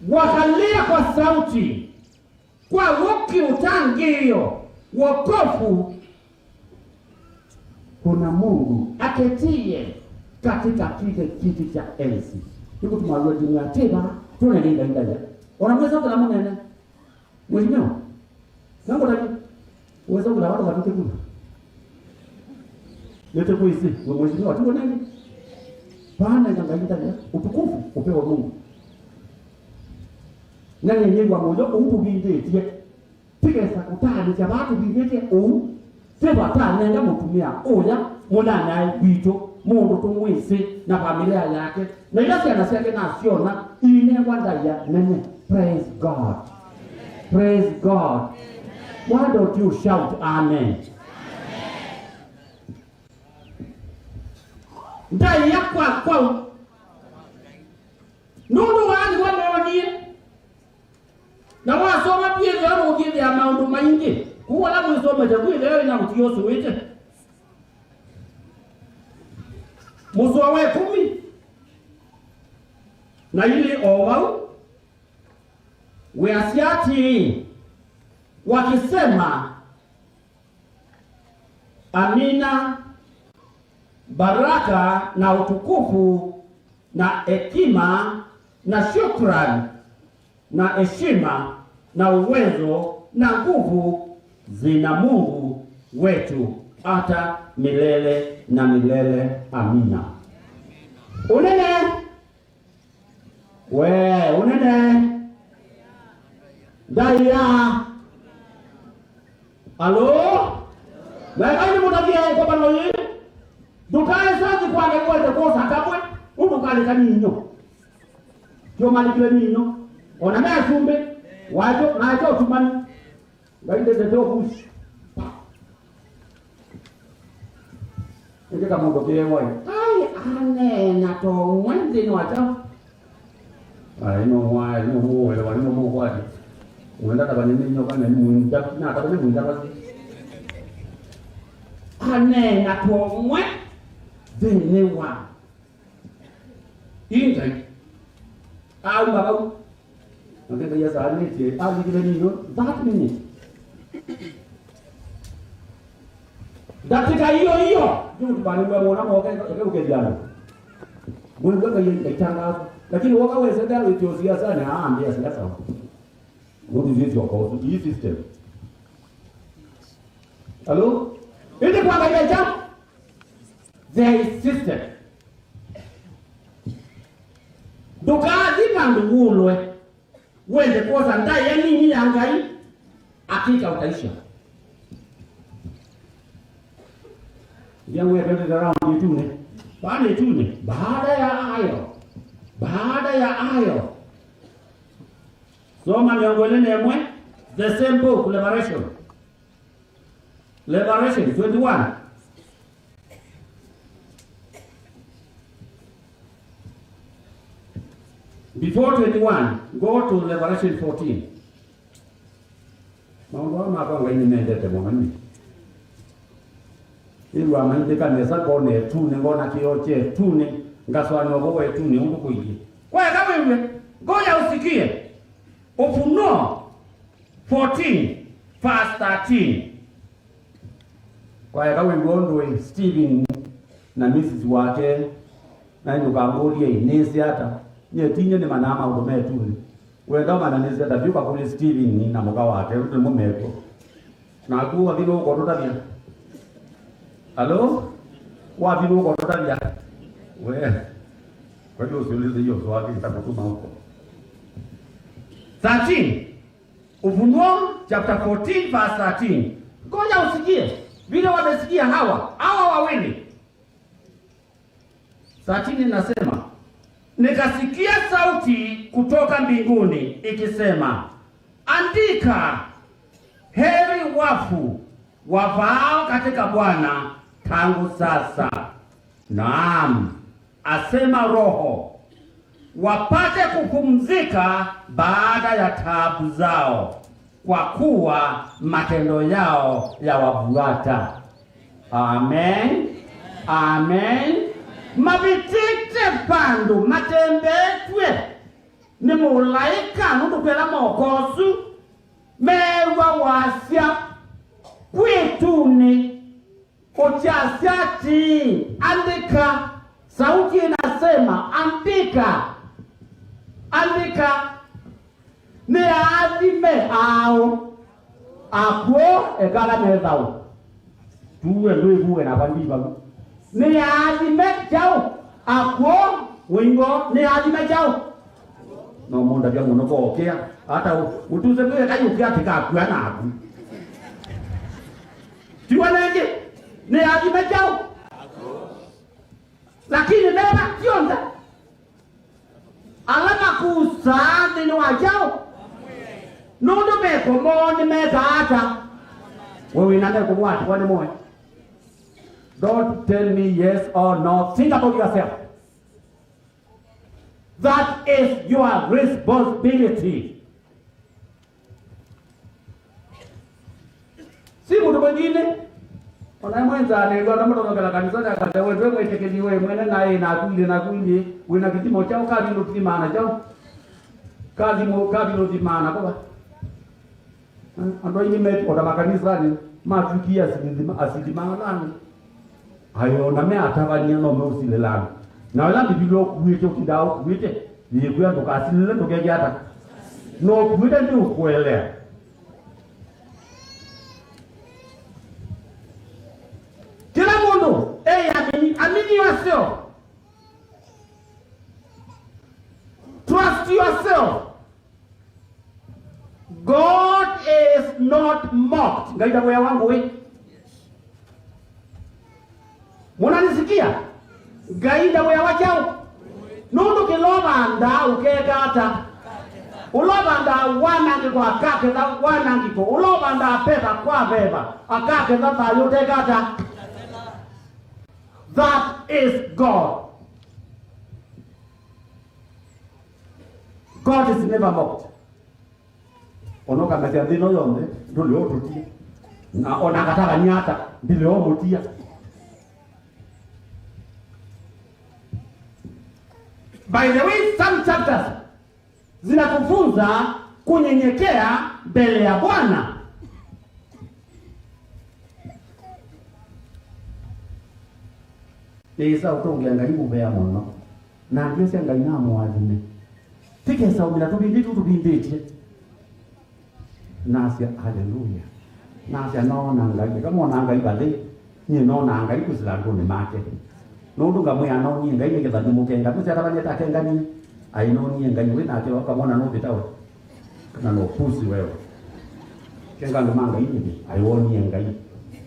[SPEAKER 2] Wakalia kwa sauti kwa woki utangio wokofu kuna Mungu aketie katika kile kiti cha enzi. Yuko tumaruwa dunia teba tunalinda ndani. Unamweza kwa namna nene? Mheshimiwa. Nango ndani. Uweza kula watu watoke kula. Yote kuisi, mheshimiwa tuko nani? Pana inangalinda ndani. Utukufu upewa Mungu. Nani nyengwa moyo ubu bindetie. Tigesa kutani cha watu bindetie seba tani nga mutumia oya munana wito mundu tumwisi na familia yake na yasi anasiake na siona ine wandaya nene. Praise God. Praise God. Why don't you shout amen? Ndai ya kwa nundu wani wanaonie na wasoma pia leo ugili ya maundu maingi kuwa la mwisoma jabu leo ina mtioso wete muswa we 10 na ile owau weasiati wakisema amina, baraka na utukufu na hekima na shukrani na heshima na uwezo na nguvu zina Mungu wetu hata milele na milele. Amina. Unene we unene daya alo na kani mutakia kwa banoyi dukae sasa kwa ngwe kwa sakabwe udukale kaninyo yo malikile ninyo ona na sumbe wajo na ajo tumani ngaide de dokus ende kama ngo bewa ai ane na to mwende no ajo ai no wa no mo ele wa no mo kwa uenda na banene nyo kana ni mwenda na ta bane mwenda basi ane na to mwe bene wa ingai au baba ngeke ya sane ti ali kile nino that minute dakika hiyo ndio tubani mwa mwana mwa ukejana mungu ngeke itanga lakini wakaweza dalo itozia sana aambia sasa what is it your cause this system hello ile kwa ngeke jam there is system dukazi kandulwe wende koza ndai ya nini yangai hakika utaisha. Yangu ya pete round itune. Baada itune, baada ya ayo. Soma miongolene mwe the same book Liberation 21. Before 21, go to Liberation 14. Mambo hapa ngani nendete mwani. Iwa mandika nesa kone tune ngona kioche tune ngaswano bowe tune ungu kuiji. Kwa kama wewe ngoja usikie. Ufunuo 14 verse 13. Kwa kama wewe Stephen na Mrs. wake na ndukangolie inesi hata nye tinye ni manama udome tuli. Wenda mananezi hata vyuka kule Stephen ni na muka wake ute mumeko. Na kuwa vilo ukotota vya. Halo? Kwa vilo ukotota vya. Kwa hiyo usiulize hiyo swali itakutuma huko. 13. Ufunuo chapter 14 verse 13. Ngoja usikie. Vile wamesikia hawa wawili. 13 nasema nikasikia sauti kutoka mbinguni ikisema, andika, heri wafu wafao katika Bwana tangu sasa, naam, asema Roho, wapate kupumzika baada ya taabu zao, kwa kuwa matendo yao yawafuata. Amen. Amen. Mabitite pandu matembetwe ni mulaika nudupela mokosu mewa wasya kwituni Uchasiati, andika. Sauti inasema andika. Andika. Ni adime au akwo egala mezao. Tuwe nduwe na bandiba. Ni adime chao. Akwo wingo ni adime chao. No monda bya muno ko okea. Hata utuze bwe kayo kyatika akwa na aku. Tiwa nenge ni adime chao. Lakini beba kionda. Alama kusande ni wajao. Nundo meko moni meka hata. Wewe inane kumwati wani moe. Don't tell me yes or no. Think about yourself. That is your responsibility. Si mtu mwingine. Mwenza ndio na mtu ngala kanisa ya kata wewe mwetekeliwe mwene naye na kuile wina kitimo chao kazi ndo kimana chao. Kazi ndo kimana kwa. Ando ime oda makanisa ni matukia asidima lani. Ayo na me atabania no me usile lani. Na wala bibilo kuite kidao kuite. Ni kuya ndo kasile ndo kejata. No kuite ndio kuelewa. Kila mundu, amini yourself. Trust yourself. God is not mocked. Ngaida moya wangu we. Munanisikia? Ngaida moya wachao. Nundu kiloba anda ukegata. Uloba anda wanangi kwa akake za wanangi kwa. Uloba anda pesa kwa beba. Akake za tayo tegata. That is God. God is never mocked. Onoka mesia dino yonde, ndole otutia. Na onakataka nyata, ndile omutia. By the way, some chapters zinatufunza kunyenyekea mbele ya Bwana. Isa utonge ngaibu bea mono. Na ngese ngaina muadime. Tike sa umila tubinditi. Nasia haleluya. Nasia no nanga kama nanga ibale. Ni no nanga ikusilango ni make. No ndunga moya no ni ngai ngeza dumukenga. Kusia tabanye takenga ni. Ai no ni ngai we na kio kama na no bitawo. Kana no pusi wewe. Kenga ndo manga ini. Ai woni ngai.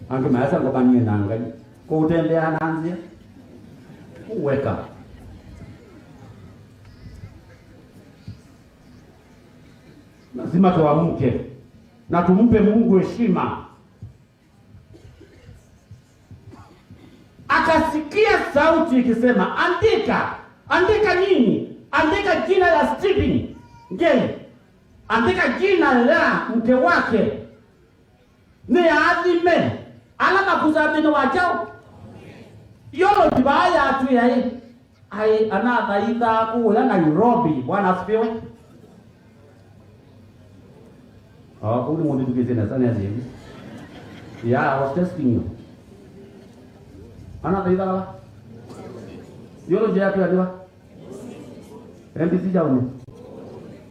[SPEAKER 2] Ange maasa ngo kanye nanga. Ko utembea nanzia. Uweka. Lazima tuamke na tumpe Mungu heshima. Akasikia sauti ikisema, andika. Andika nini? Andika jina la Stephen. Ngeli. Andika jina la mke wake. Ni adime. Alama kuzamini wachao. Yolo tibaya tu ya hii. Ai anadhaidha kula Nairobi. Bwana asifiwe. Uli mwende tukizena sana hivi. Yeah, I was testing you. Anadhaidha la. Yolo jaya tu ya diwa. MPC jaune.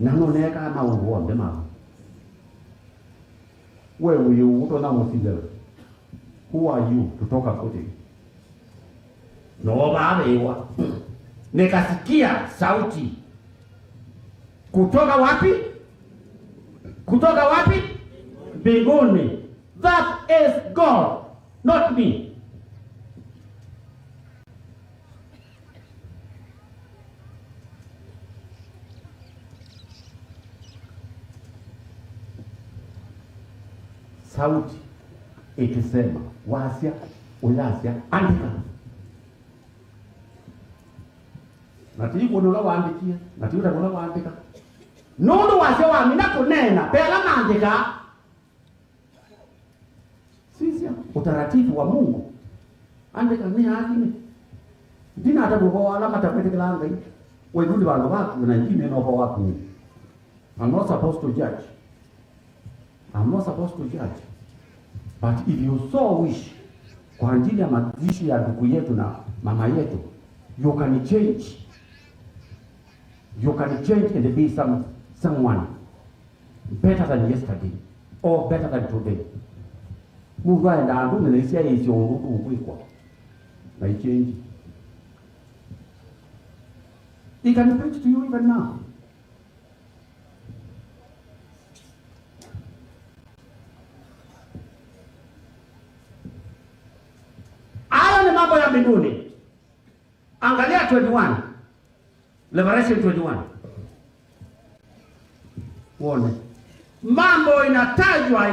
[SPEAKER 2] Nano neka ama uonde ma. Wewe yu utona mosile. Who are you to talk about it? No babewa. Nikasikia sauti. Kutoka wapi? Kutoka wapi? Mbinguni. That is God, not me. Sauti ikisema, wasia, ulasia, andika. Nati kunola waandikia, nati utakola waandika. Nondo wasia waamina kunena, pela maandika. Sisi utaratibu wa Mungu. Andika ni haki. Dina hata kwa alama tapetekela anga hii. Wewe ndio watu wako na ingine na wako. I'm not supposed to judge. I'm not supposed to judge. But if you so wish kwa ajili ya mazishi ya ndugu yetu na mama yetu, you can change. You can change and be someone better than yesterday or better than today. Mungu aenda andu na isia hizo nguvu na change. He can preach to you even now. Hayo ni mambo ya mbinguni. Angalia 21. Revelation 21. Uone. Mambo inatajwa.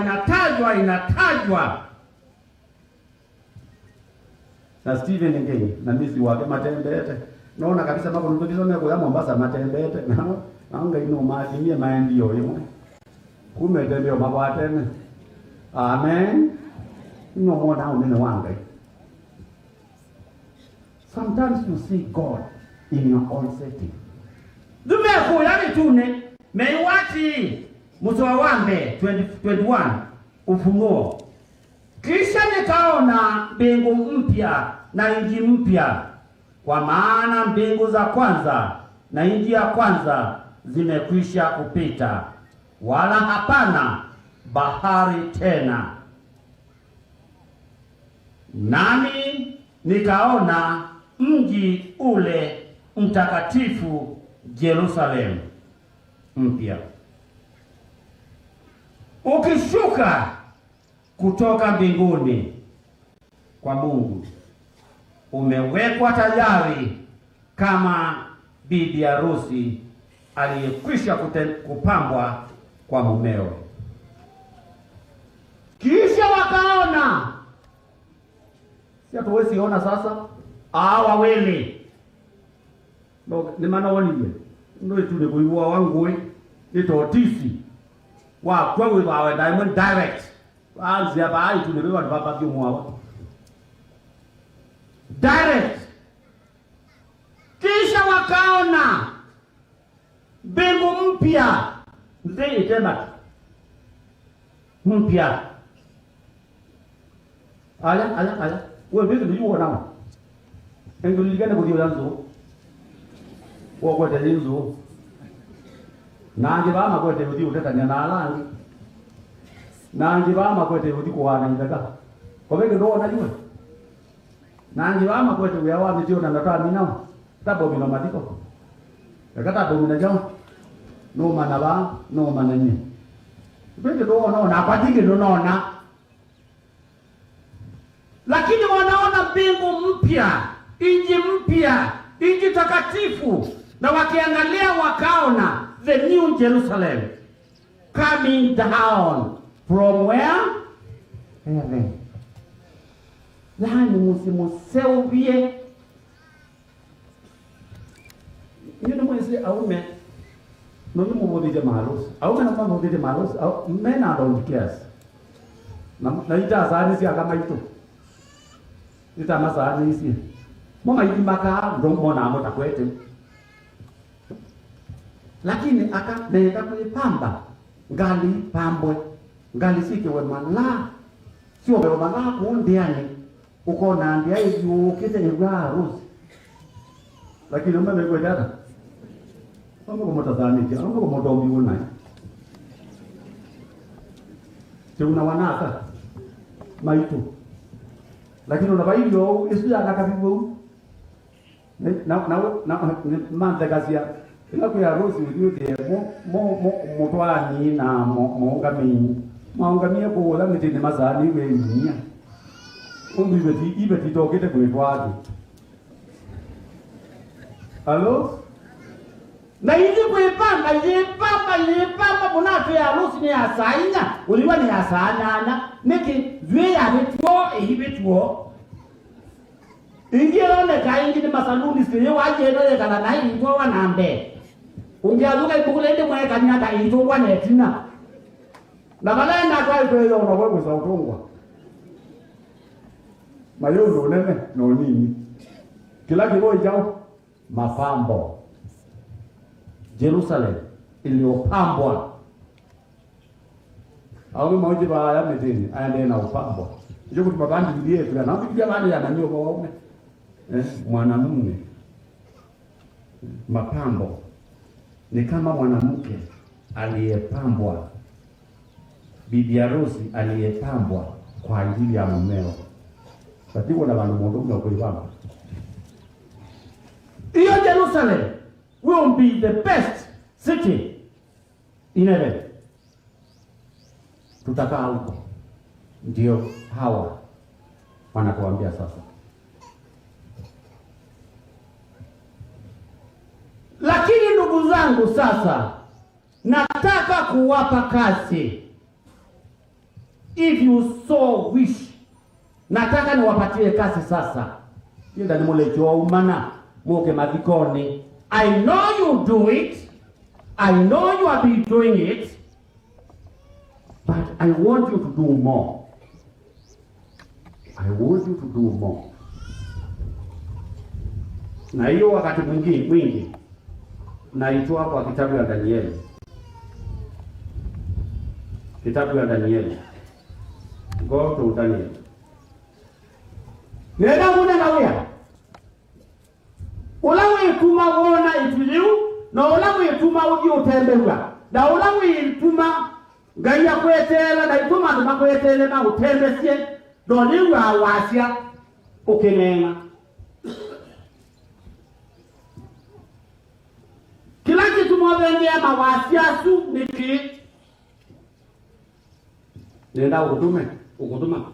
[SPEAKER 2] Na Steven ngeni na misi wake matembete. Naona kabisa mambo ndokizo kwa Mombasa matembete. Naanga ino maadimie maendio yemo. Kumetembea mambo atene. Amen. No more now nene wanga. Sometimes you see God in your own setting. Dumeko yani tune meiwati mtoa wambe 21 Ufunuo. Kisha nikaona mbingu mpya na nchi mpya, kwa maana mbingu za kwanza na nchi ya kwanza zimekwisha kupita, wala hapana bahari tena. Nami nikaona mji ule mtakatifu Yerusalemu mpya ukishuka kutoka mbinguni kwa Mungu, umewekwa tayari kama bibi harusi aliyekwisha kupambwa kwa mumewe. Kisha wakaona, si hatuwezi ona sasa, wawili ni manawaliwe ndio tule kuiwa wangu ni totisi wa kwa wewe diamond direct anzi hapa ai tunebewa baba byomwa direct. Kisha wakaona mbingu mpya ndio tena mpya. Ala wewe vipi ndio unaona enguligana kwa yanzo kwa tatizo nange bama kwa tatizo utetanya na alangi nange bama kwa tatizo kuwana ndaka kwa vile ndio unajua nange bama kwa tatizo ya wapi ndio natoa minao tabo bino madiko yakata bo minajao no manaba no manani vile ndio unaona apatike ndio unaona, lakini wanaona mbingu mpya, nchi mpya, nchi takatifu, na wakiangalia wakaona the new Jerusalem coming down from where? Heaven. Yani musimuseuvie yule mwezi aume noni mubodije malos aume na mubodije malos au mena don't care na ita si kama itu ita masani isi mama imaka ndo mona amota kwete, lakini nenda kuipamba ngali pambwe ngali sikiwe mala sio bero mala kundiani uko na ndia hiyo kete ni harusi, lakini mama kwa dada mama kwa mtazani kia mama kwa mdombi una sio una wanaka maitu, lakini unabailo isi akakabibu na manda gazia ila kwa harusi ndio motwani na maungamia kwa la mitini mazani wenyia umbi ibeti tokete kwetwaje. Halo na hizi kuipamba munato ya harusi ni asainya uliwa ni asanyana niki zwe ya betuo ingione kaingi ni masaluni siye waje ndio kana nai ngo wanambe ungialuka ibukule mwe kanyata itungwa netina na bala na kwa hiyo ndio unawewe za utungwa mayondo nene no nini kila kibo ijao mapambo Jerusalem iliyopambwa au mmoja ba ya medini aende na upambo Ndio kutubabandi Biblia yetu na Biblia bado yananyoa kwa waume. Mwanamume mapambo ni kama mwanamke aliyepambwa, bibi harusi aliyepambwa kwa ajili ya mumeo. Patiko na bandu mundu kuipamba. Iyo Jerusalem will be the best city in heaven. Tutakaa huko. Ndio hawa wanakuambia sasa. Lakini ndugu zangu, sasa nataka kuwapa kazi. If you so wish, nataka niwapatie kazi sasa. Yenda ni mule joa umana muke madhikoni. I know you do it. I know you have been doing it. But I want you to do more. I want you to do more. Na hiyo wakati mwingi naitoa kwa kitabu ya Danieli. Kitabu ya Danieli. Go to Daniel. Nenda muna nawia. Ulawe ituma wona ituliu, na ulawe ituma uji utembelwa. Na ulawe ituma gaya kwetela, na ituma nduma kwetele na utembesie. Doniwa wasia ukenena. Kila kitu mwabendea mawasia su niki. Nenda ukutuma.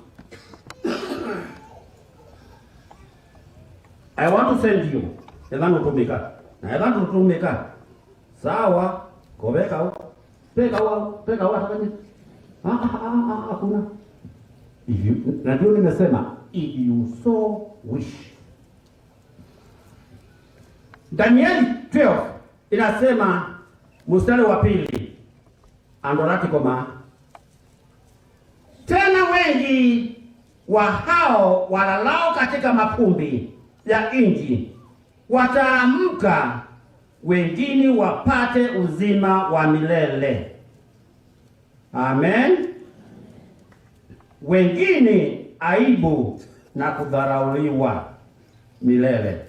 [SPEAKER 2] I want to send you. Evano tumika. Na evano tumika. Sawa. Kobeka. Peka takani. Hakuna. If you, na ndio nimesema if you so wish. Danieli 12 inasema mstari wa 2. Andorati koma. Tena wengi wa hao walalao katika mapumbi ya inji wataamka, wengine wapate uzima wa milele. Amen. Wengine aibu na kudharauliwa milele.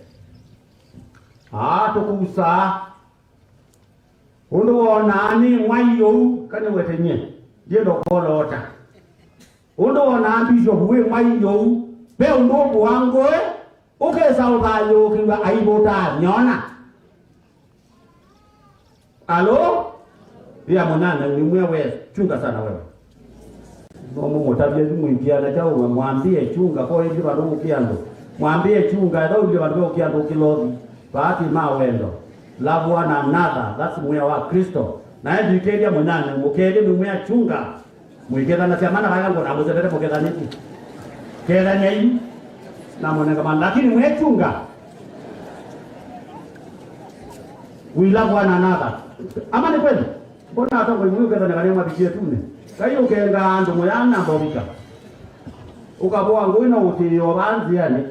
[SPEAKER 2] Tukusa unduonani mwayo kane wetenye ndiendo kolota. Unduonani jobuwe mwayo be undubu wangoe ukeza ubayo kiwa aibu ta nyona. Alo? Bia monana ni mwewe chunga sana wewe. Mungu tabia mwingia na chao mwambie chunga kwa hiyo bado ukiando. Mwambie chunga ndio ndio bado ukiando kilozi. Bahati mawendo. Love one another. That's mwe wa Kristo. Na hiyo ikedia monana mukede mwe chunga. Mwikeda na semana bayango na muzedere mukeda niki. Keda nyai na mwana kama lakini mwe chunga. We love one another. Ama ni kweli? Mbona hata kwa mwe keda na kanema bishie tune. Kayo kenga ando moyana mbobika. Ukaboa ngwino utiyo banzi yani.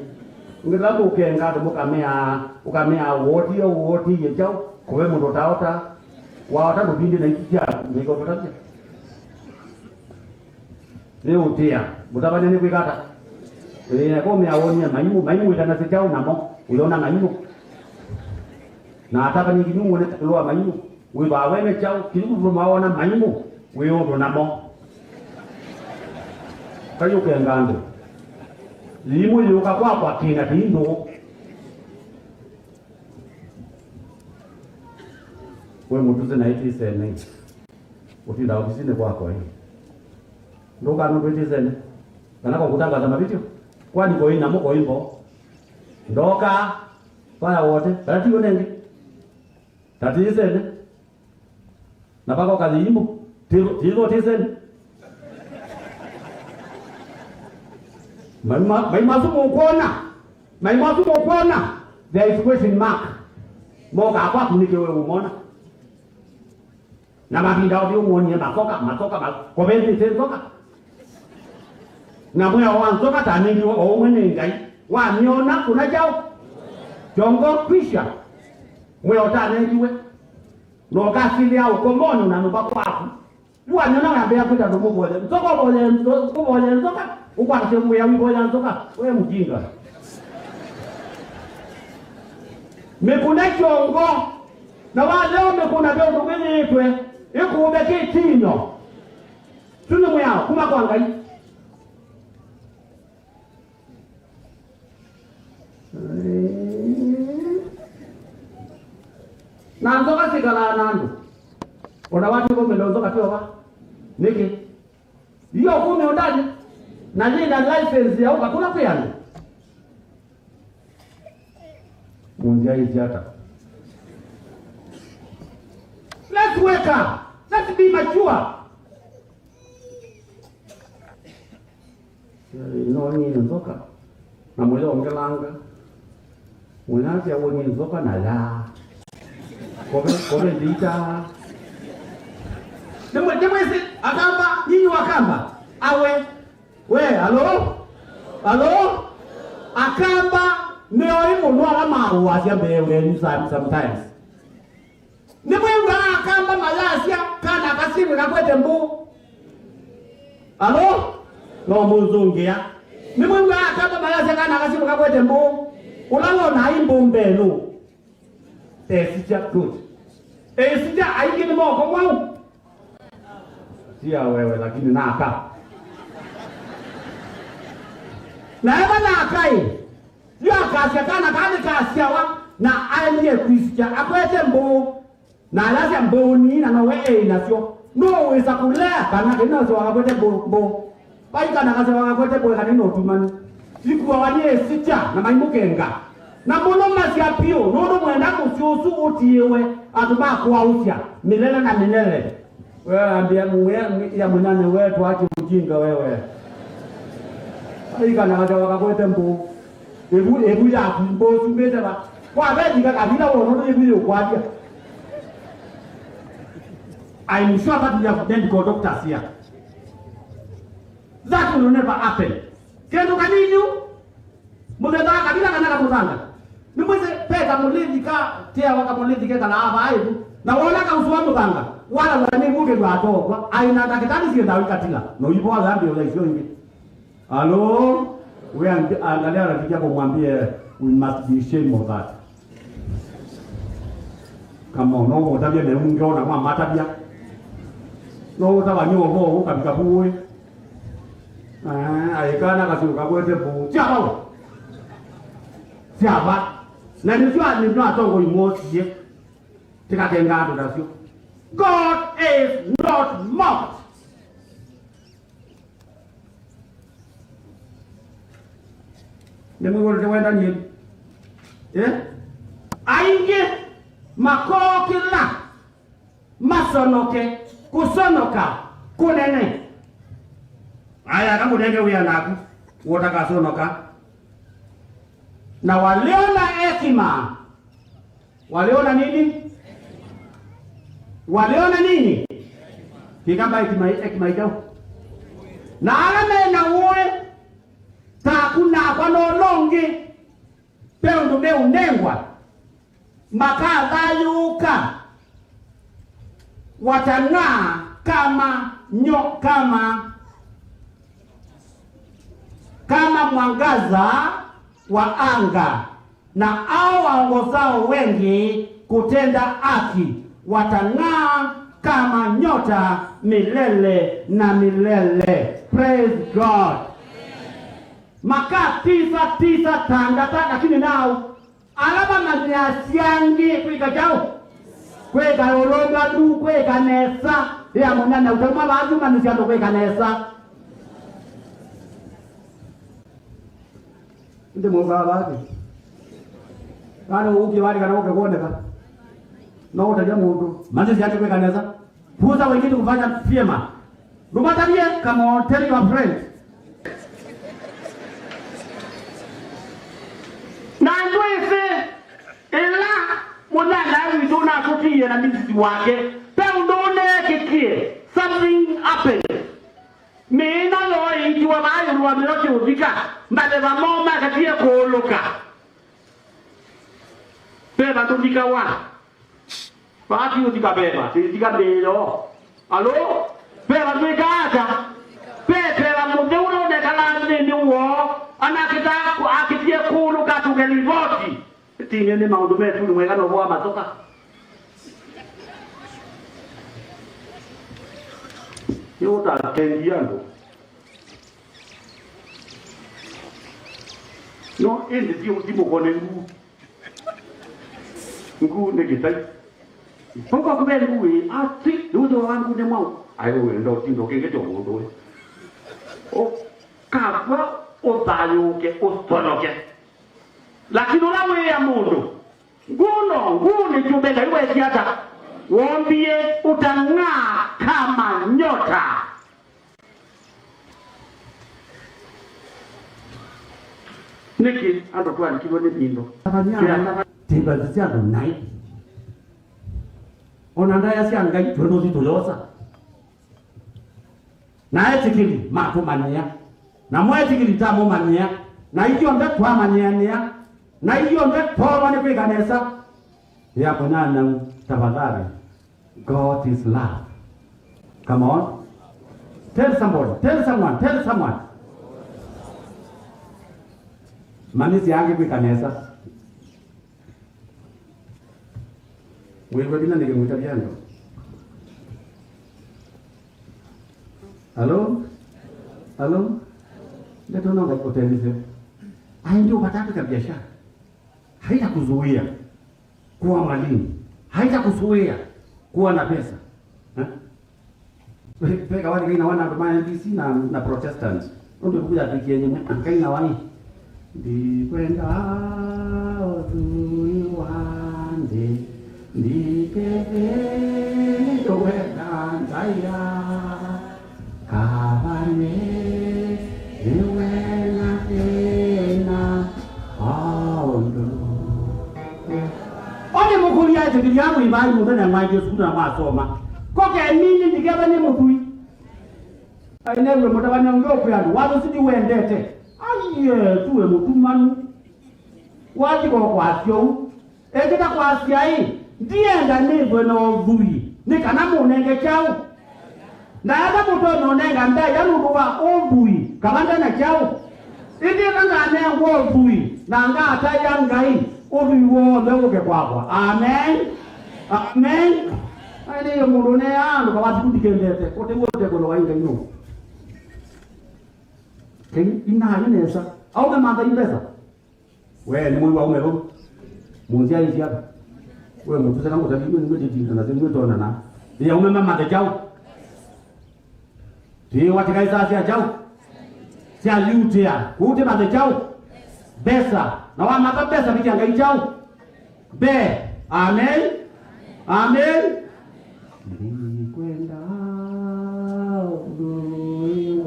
[SPEAKER 2] Ngelabu ukenga ando ukamea woti yechao kowe mundu taota waota ndubindi na ikija niko tutaje. Leo utia mutabane ni kwikata. Kwa meawonia maimu itana sechao namo uliona maimu. Na ataka ni kinyumu ne loa maimu. Wiba wene chao kinyumu maona maimu. Wewe ndo namo. Kayo kengando. Limu yuka kwa kina tindo. Wewe mtuze na iti sene. Utinda ofisini kwako hii. Ndoka ndo sene. Kana kwa kutangaza mabitio. Kwani kwa ina mko hivyo. Ndoka para wote. Tatizo nenge. Tatizo sene. Na pako kazi imo. Tilo tiseni. Maimasu mukona. There is question mark. Moga kwa kunike wewe umona. Na mabinda obi umoni masoka kobezi tenzoka. Na mwe wanzoka taningi omwene ngai. Wa miona kuna jao. Jongo kwisha. Mwe otanengiwe. No kasili au komono na nuba kwaku. Jua nyona ngambia kwenda ndomo bole. Mtoko bole nzoka. Ukwa semu ya wibo ya nzoka. Wewe mjinga. Mekuna chongo. Na wale mekuna beo ngene itwe. Ikubeke tinyo. Tuna moyao kuma kwangai. Na nzoka sikala nando. Ona watu kwa nzoka toba. Niki. Hiyo kume ondani. Na nina license ya hakuna peana. Munja hijata. Let's wake up. Let's be mature. Ni nzoka. Na mwele ongelanga. Mwenazi ya woni nzoka na la. Kome dita. Demwe si akamba nyinyi wakamba. Awe we alo? Akamba neo imo nwala maru asia bewe sometimes. Demwe akamba malasia kana kasimu kakwete mbu. Alo? No muzungia. Demwe akamba malasia kana kasimu kakwete mbu. Ulango na imbu mbelu. Sija good. Sija aingine moko mwau. Sia wewe lakini naka. Na eba naka hii. Yu akasia kana kani kasia wa. Na alie kuisikia. Akwete mbo. Na alasia mbo ni na nawe inasio. No weza kulea. Kana kina se wakakwete mbo. Pai kana kasi wakakwete mbo. Kanino tumani. Likuwa wanie sija na maimukenga. Na mbono masia pio, nono mwenda kusiusu utiwe, atuma kuwa usia, milele na milele. Wewe ambia ya mwenane wetu haki ujinga wewe. Aika na kaja wakakwete mbu. Ebu ya kumbo sumete ba. Kwa bejika kabila wono ebu ya ukwadia. I'm sure that we have medical doctors here. That will never happen. Kendo kaninu? Mugenda kabila kana kabuzanga. Nimweze peka mulindi ka tia waka mulindi ke kana aba aibu na wala ka uswa muganga wala wani muge gwa tokwa aina dakitani sie dawi katila no ipo alambi ola isio ingi. Hello, we angalia rafiki yako mwambie we must be ashamed of that. Kama no tabia be ungeona kwa matabia no tabanyo ho ukabika buwe aikana kasuka kwete bu chao siapa na niswa ni no atongo imosi tika kengado dasio. God is not mocked. Nemu wole wenda ni ainge makokila masonoke kusonoka kunene aya kama ndege uya naku wotaka sonoka na waliona hekima. Waliona nini? Waliona nini? Kikamba hekima itao. Na alame na uwe takuna kwa nolongi pero ndume unengwa makaza yuka watang'aa kama mwangaza wa anga, na hao waongozao wengi kutenda haki watang'aa kama nyota milele na milele. Praise God. Maka 9 tangata lakini nao alama manyasiangi kwika chao kweka oronga du kweka nesa ya munana utama baadhi manisiando kweka nesa nde mwanga baadhi kana uki wali kana uke kuoneka na utaja mundu manzi yake kweka nesa puza wengine kufanya fiema lumatalie kama tell your friend na ndwese ela mwana wituna kutie na miziki wake peundone kikie something happened mina lo ingiwa bayo ruwa miloki uvika mbale ba moma katie kuoloka beba tuvika wa pati uvika beba tivika belo alo pela mikaja pepela mudura ne kala ni wo anakita akitie kulu katugeli voti tinge ni maundu metu ni mwega no bwa matoka yota kendiando no ende dio kone ngu ne kitai poko ko ben ngu ati do wangu ne mau ai we ndo tindo ke jo do o kapwa o tayo ke o tono ke lakini ulawe ya mundu ngune jubega iwe kiata wombie utang'aa kama nyota. Niki ando kwa nikiwa ni bindo tiba zia ndo nai onanda ya sia ngai tuno zitoyosa na etikili matumania na mwetikili tamo mania na hiyo ndo kwa mania na hiyo ndo kwa ni kanisa ya kunana tafadhali. God is love. Come on. Tell somebody. Tell someone. Manisi yangu kwa kanisa. Wewe bila ningemuita vyando. Hello? Ndio naomba kuteleze. Ndio pataka kwa biashara. Haitakuzuia kuwa mwalimu. Haitakuzuia kuwa na pesa. Peka wale kaina wana kwa NDC na Protestants. Ndio kuja tukienye kaina wani. Di kwenda tuiwande ndikeke towekan daya kabane niwena tena aundo. Ole mukuli ya tikiliamu ibali mudana mwaje sukuna masoma. Koke nini ndikaba ni mutui. Ainewe mutabana ngoko yandu wado sidi wendete. Aye tuwe mutumanu. Waji kwa sio. Ekita kwa siai. Ndienda nibwe no vui. Nikana munenge chao. Ndaada muto no nenga ndai yanuba ovui. Kabanda na chao. Ndi kanga ne ngo vui. Nanga ataya ngai. Obi wo lewo kwakwa. Amen. Aile mulone yandu kwa watu dikendete. Kote wote kono wainga ino. Keng ina inesa. Au kama manda inesa. Wewe ni mwili wa umelo. Munzia hizi hapa. Wewe mtu sana ngoja mimi nimejidinda na zingine tona na. Ya umema manda jao. Ndio watakaisa sia jao. Sia yutia. Ute manda jao. Besa. Na wa mata besa bikianga jao. Be. Amen. Kwenda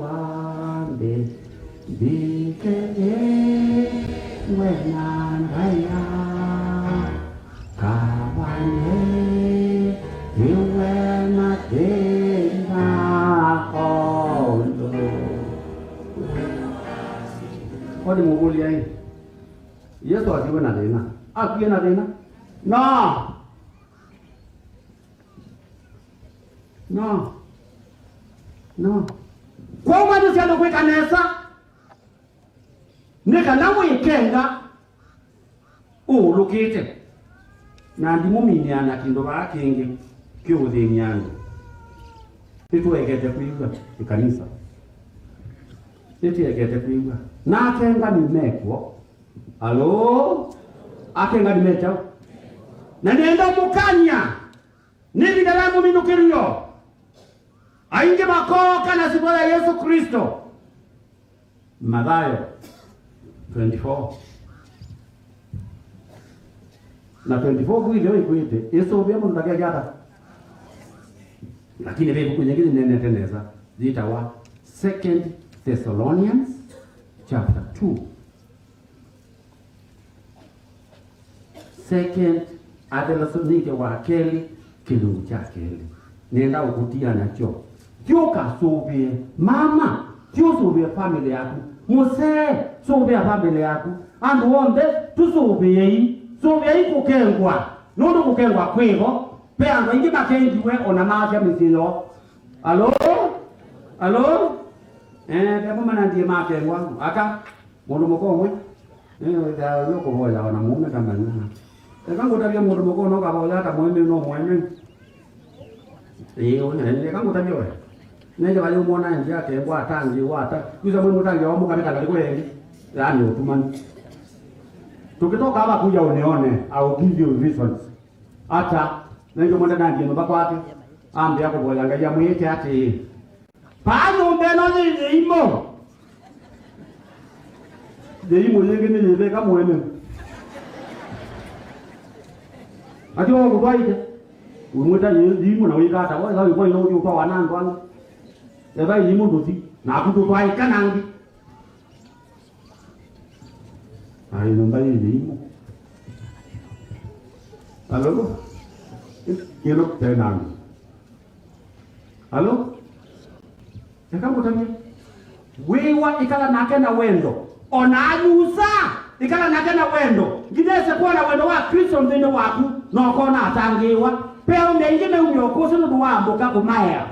[SPEAKER 2] uiwande dikeke wenandaya kabane iwena tena kondo. Odi mugulia hii Yesu asiwe na tena. Akiwe na tena? No. Kwa umani siya nukwe kanesa. Nika namu ikenga. Lukite. Na ndi muminyana kindoba kingi. Kyo udhinyana. Titu egete kuiwa. Ikanisa. Titu egete kuiwa. Na akenga ni mekwo. Halo? Akenga ni mechao. Na nienda mukanya. Nibi dalamu minukirio. Ainge makoka na siku ya Yesu Kristo. Mathayo 24. Na 24 kuile ikuite. Yesu vyemo ndakia jata. Lakini wewe kunyingine nene teneza. Zita wa 2 Thessalonians chapter 2. 2 Thessalonike wa keli kilungu cha keli. Nenda ukutia nacho. Joka sobie mama, jo sobie family yako. Mose sobie family yako. Andu onde tu sobie kukengwa. Nondo kukengwa kwego. Pe ando ingi makengiwe ona maja misilo. Alo? Alo? Kama mana ndiye make wangu. Aka mundu mukomwe. Da yoko boya wana mume kama nana. Kangu tabia mundu mukono ka boya ta mume no mume. Kangu tabia wewe. Nje bali umuona nje yake ngwa tangi wata. Kuza mwe mutangi wa muka betanga kweli. Yaani utumani. Tukitoka hapa kuja unione, I'll give you reasons. Hata ndio mwenda ndani nyumba kwake. Ambe yako boya ngaja mwite ati. Pano mbeno ni imo. Imo yenge ni yebe kama wewe. Ati wao kubaide. Umuta imo na wika hata wao wao ino kwa wanangu wangu. Eba imo ndozi na kutotwai kanangi. Ai nomba imo. Alo? Kilo tena. Alo? Nikamutamia. Wewa ikala nake na wendo. Onanyusa ikala nake na wendo. Gidese kwa na wendo wa Kristo mzini waku no kona atangiwa. Peo mengine umyokosi ndo wamboka kumaya.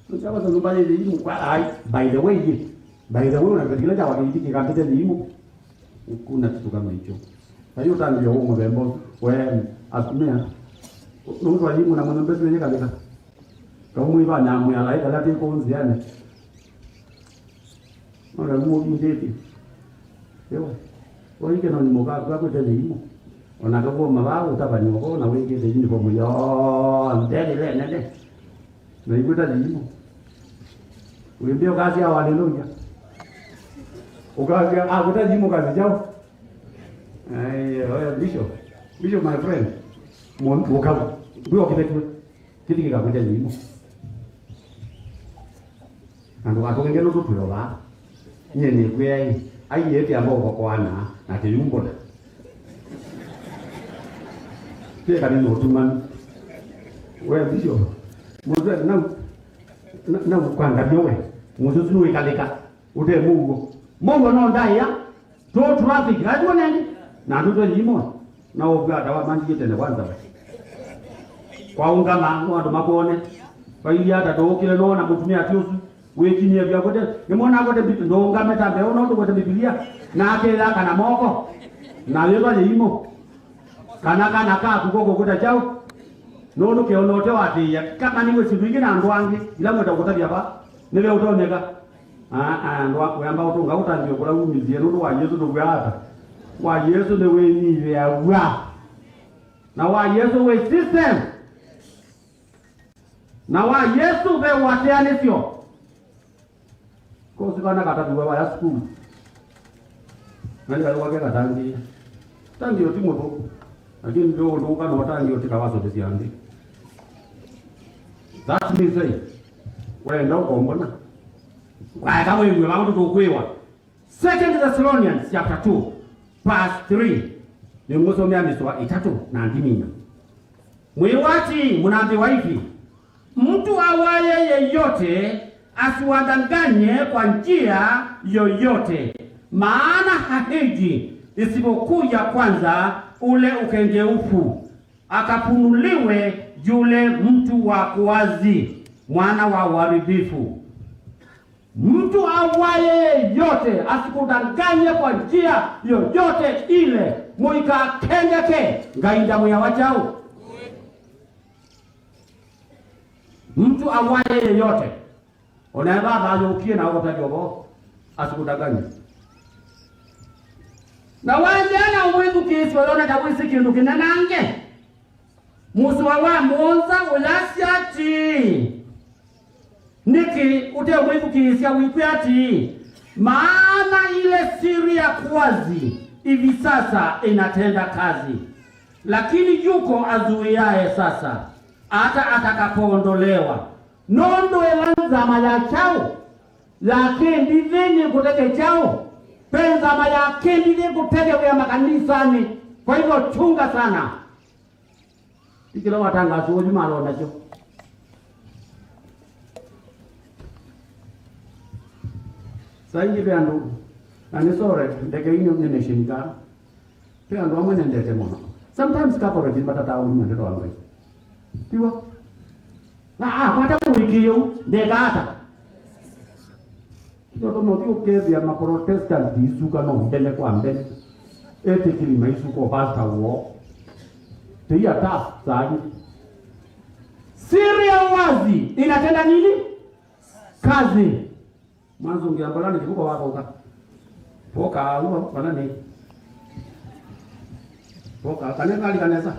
[SPEAKER 2] Nchawa za nyumbani elimu kwa ai by the way unakatikila cha wakijiki kikapite elimu. Kuna kitu kama hicho. Kwa hiyo tangia huko mbembo wewe atumia. Ndio elimu na mwana mbetu yenyewe kabisa. Kamu iba na mu yala ida lati ko nziane. Ora mu ndeti. Yo. Oike no ni moga kwa ko tele imo. Ona ko mabawo tabani mo na wege de ni ko mu yo. Ndele le nende. Na ikuta imo. Ulimbio kazi ya haleluya. Ukaga akuta imo kazi jao. Bishop my friend. Mo ukaga. Ndio kitu kikakuja imo. Ando watu ngelo tutuloba. Nyene kwe ai yeti ambao kwana na kiyumbo. Pia kani notuman. Wewe bisho. Moza na kwanga byowe. Mozo zinu ikaleka. Ude Mungu no ndaya. To traffic ajua nani? Na ndo limo. Na obada wa manji tena kwanza. Kwa ungama ndo mabone. Kwa ili hata dokile no na kutumia tiosu. Wekinie vya kote nimona kote bitu ndonga metambe ono ndo kote Biblia na akela kana moko na lelo limo kana ka kuko kote chao nono ke onote wati ya kama niwe sibingi na ndwangi ila mweta kote hapa niwe utoneka ndo kuyamba utonga utandio kula umizie ndo wa Yesu ndo hata wa Yesu ndo weni vya wa na wa Yesu we system na wa Yesu be watiane sio kosi kana kata duwa ya school. Nani wake katangi. Tangi yoti moto. Lakini ndio kana watangi yoti kawaso tesiandi. That means say wewe ndio kombona. Kwa kama wewe wangu tukwewa. 2 Thessalonians chapter 2 verse 3. Ni ngosomea miswa 3 na ndiminya. Mwiwati mnaambiwa hivi. Mtu awaye yeyote asiwadanganye kwa njia yoyote, maana hahiji isipokuja kwanza ule ukengeufu, akafunuliwe yule mtu wa kuwazi, mwana wa uharibifu. Mtu awaye yote asikudanganye kwa njia yoyote ile, muikakengeke ngainda muya wachao. Mtu awaye yote onaba bayo ukie na otajobo asikudanganye. Na wajana uwezu kiswalona tabwisi kindu kinanange. Muswa wa monza ulasiati. Niki ute uwezu kisya wikuati. Maana ile siri ya kuwazi hivi sasa inatenda kazi. Lakini yuko azuiaye sasa hata atakapoondolewa. Nondo elanza maya chao. Lakini vini kuteke chao. Penza maya kendi kuteke kwa makanisani. Kwa hivyo chunga sana. Tikilo watanga suoji malo nacho. Saingi beandu. Anisore ndeke inyo mnene shinika. Beandu amwene ndete mono. Sometimes couple of batata au mnene roa. Tiwa. Kwata kuikiyo ndekata. Kito no dio kebia ma Protestant isuka no ndele kwa mbele. Ete kilima isuko basta wo. Tia ta sahi. Siri ya wazi inatenda nini? Kazi. Mwanzo ngiambalani kibuko wako uka. Poka uno wanani. Poka kanisa.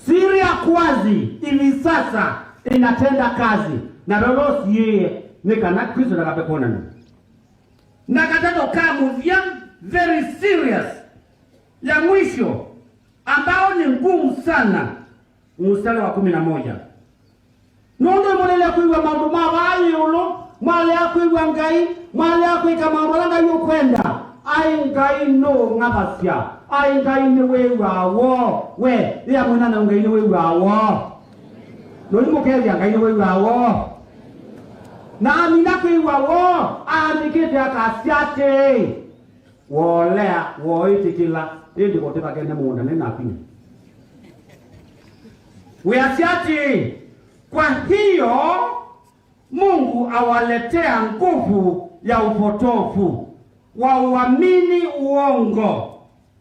[SPEAKER 2] Siri ya kwazi hivi sasa inatenda kazi. Na lolosi yeye nikana Kristo nakapekona ni. Nakatato kamu vya very serious. Ya mwisho ambao ni ngumu sana. Mstari wa 11. Nondo mwenele kuiwa mambo mabayi ulo. Mwale ya kuiwa ngai. Mwale ya kuika mambo langa yu kwenda. Ai ngai no ngabasya. Ai ngai ni wewa wo. We, ya mwenana ngai ni wewa wo. Noni mokezi ya ngai ni wewa wo. Na amina kuiwa wo. Amikete ya kasyate. Wolea, woitikila. Hindi kotepa kene muunda nena apini. Weasiati. Kwa hiyo Mungu awaletea nguvu ya upotofu wa uamini uongo